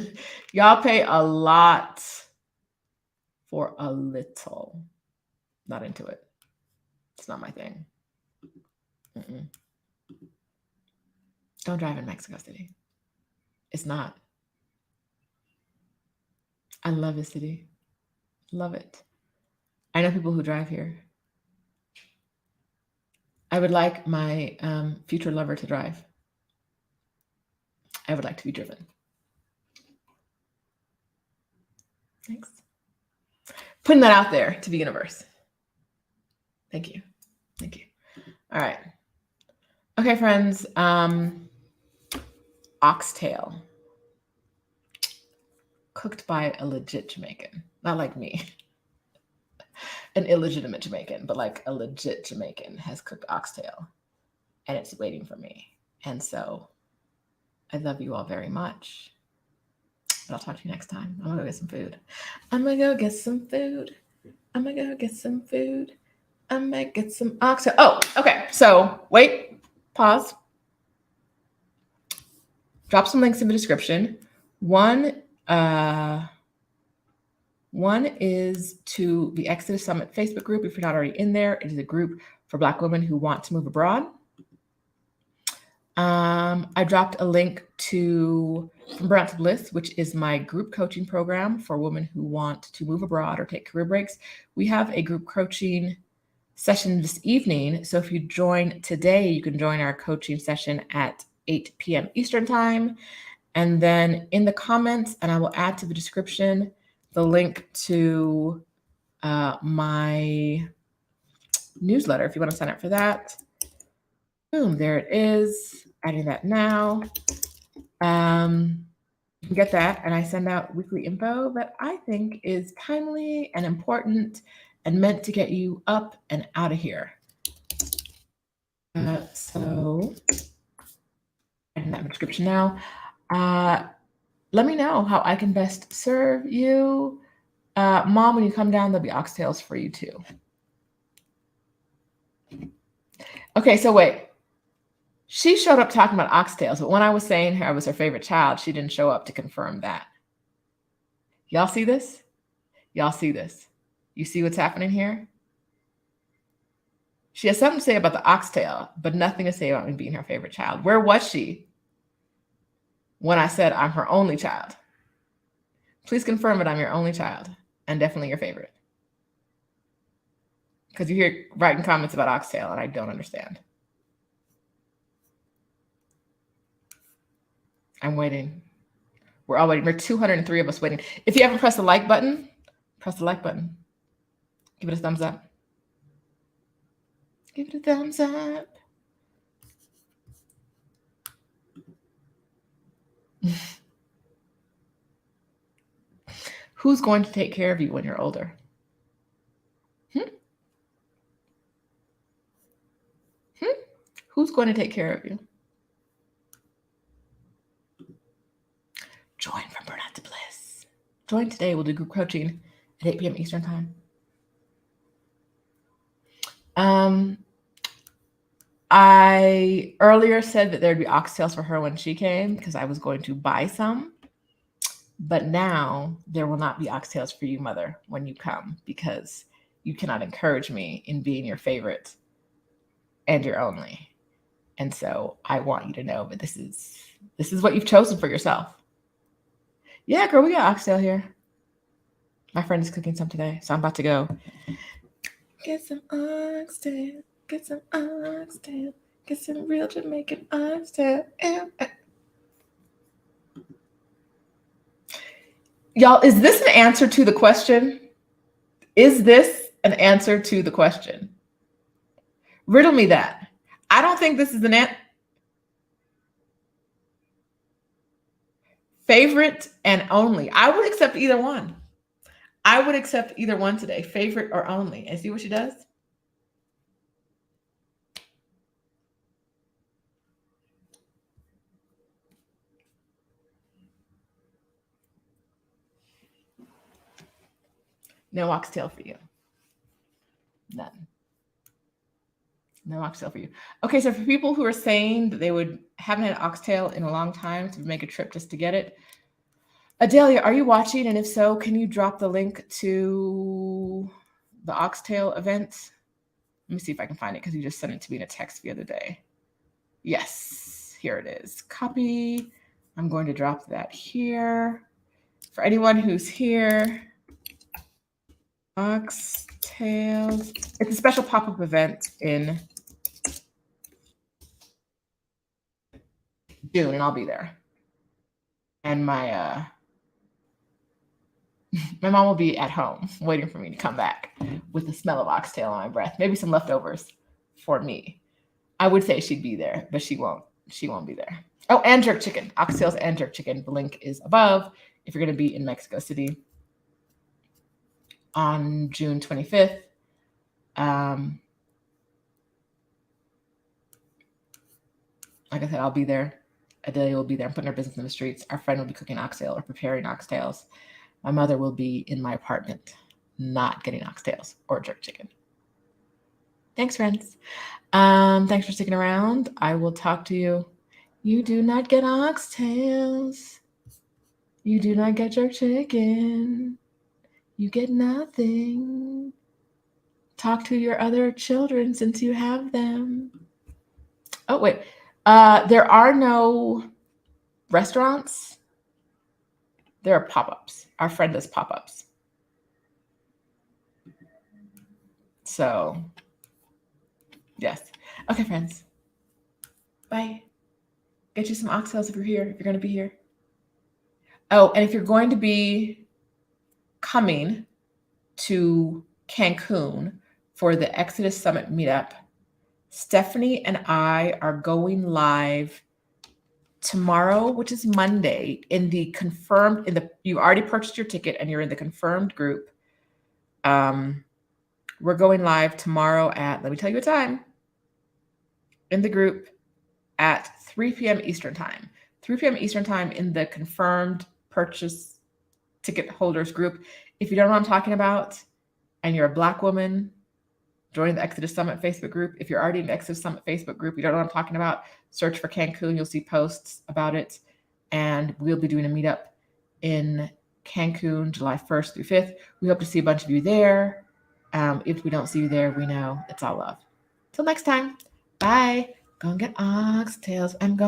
Y'all pay a lot for a little. Not into it. It's not my thing. Mm-mm. Don't drive in Mexico City. It's not. I love this city. Love it. I know people who drive here. I would like my future lover to drive. I would like to be driven. Thanks. Putting that out there to the universe. Thank you. Thank you. All right. Okay, friends. Oxtail. Cooked by a legit Jamaican. Not like me. An illegitimate Jamaican, but like a legit Jamaican has cooked oxtail. And it's waiting for me. And so I love you all very much. But I'll talk to you next time. I'm gonna go get some food. I'm gonna go get some food. I'm gonna go get some food. I'm gonna get some oxtail. Oh, okay. So wait, pause. Drop some links in the description. One is to the Exodus Summit Facebook group. If you're not already in there, it is a group for Black women who want to move abroad. I dropped a link to From Burnout to Bliss, which is my group coaching program for women who want to move abroad or take career breaks. We have a group coaching session this evening. So if you join today, you can join our coaching session at 8 p.m. Eastern time. And then in the comments, and I will add to the description, the link to my newsletter if you want to sign up for that. Boom, there it is. Adding that now. You can get that, and I send out weekly info that I think is timely and important and meant to get you up and out of here. So, adding that in the description now. Let me know how I can best serve you. Mom, when you come down, there'll be oxtails for you too. Okay, so wait. She showed up talking about oxtails, but when I was saying I was her favorite child, she didn't show up to confirm that. Y'all see this? Y'all see this? You see what's happening here? She has something to say about the oxtail, but nothing to say about me being her favorite child. Where was she when I said I'm her only child? Please confirm that I'm your only child and definitely your favorite. Because you hear writing comments about oxtail and I don't understand. I'm waiting. We're all waiting. We're 203 of us waiting. If you haven't pressed the like button, press the like button. Give it a thumbs up. Give it a thumbs up. Who's going to take care of you when you're older? Who's going to take care of you? Join From Burnout to Bliss. Join today. We'll do group coaching at 8 p.m. Eastern time. I earlier said that there'd be oxtails for her when she came because I was going to buy some. But now there will not be oxtails for you, mother, when you come because you cannot encourage me in being your favorite and your only. And so I want you to know that this is what you've chosen for yourself. Yeah, girl, we got oxtail here. My friend is cooking some today, so I'm about to go get some oxtail, get some oxtail, get some real Jamaican oxtail. Y'all, is this an answer to the question? Is this an answer to the question? Riddle me that. I don't think this is an answer. Favorite and only. I would accept either one. I would accept either one today, favorite or only, and see what she does. No oxtail for you. None. No oxtail for you. Okay, so for people who are saying that they haven't had oxtail in a long time to make a trip just to get it, Adelia, are you watching? And if so, can you drop the link to the oxtail event? Let me see if I can find it because you just sent it to me in a text the other day. Yes, here it is. Copy. I'm going to drop that here. For anyone who's here, oxtails. It's a special pop-up event in June, and I'll be there. And my my mom will be at home waiting for me to come back with the smell of oxtail on my breath. Maybe some leftovers for me. I would say she'd be there, but she won't. She won't be there. Oh, and jerk chicken. Oxtails and jerk chicken. The link is above if you're going to be in Mexico City on June 25th. Like I said, I'll be there. Adelia will be there. I'm putting her business in the streets. Our friend will be cooking oxtail or preparing oxtails. My mother will be in my apartment, not getting oxtails or jerk chicken. Thanks, friends. Thanks for sticking around. I will talk to you. You do not get oxtails. You do not get jerk chicken. You get nothing. Talk to your other children since you have them. Oh, wait. There are no restaurants. There are pop-ups. Our friend does pop-ups. So, yes. Okay, friends. Bye. Get you some oxtails if you're here, if you're going to be here. Oh, and if you're going to be coming to Cancun for the Exodus Summit meetup, Stephanie and I are going live tomorrow, which is Monday, you already purchased your ticket and you're in the confirmed group. We're going live tomorrow at, let me tell you a time, in the group at 3 p.m. Eastern time. 3 p.m. Eastern time in the confirmed purchase ticket holders group. If you don't know what I'm talking about and you're a Black woman, join the Exodus Summit Facebook group. If you're already in the Exodus Summit Facebook group, you don't know what I'm talking about, search for Cancun. You'll see posts about it. And we'll be doing a meetup in Cancun, July 1st through 5th. We hope to see a bunch of you there. If we don't see you there, we know it's all love. Till next time. Bye. Go and get oxtails. I'm going.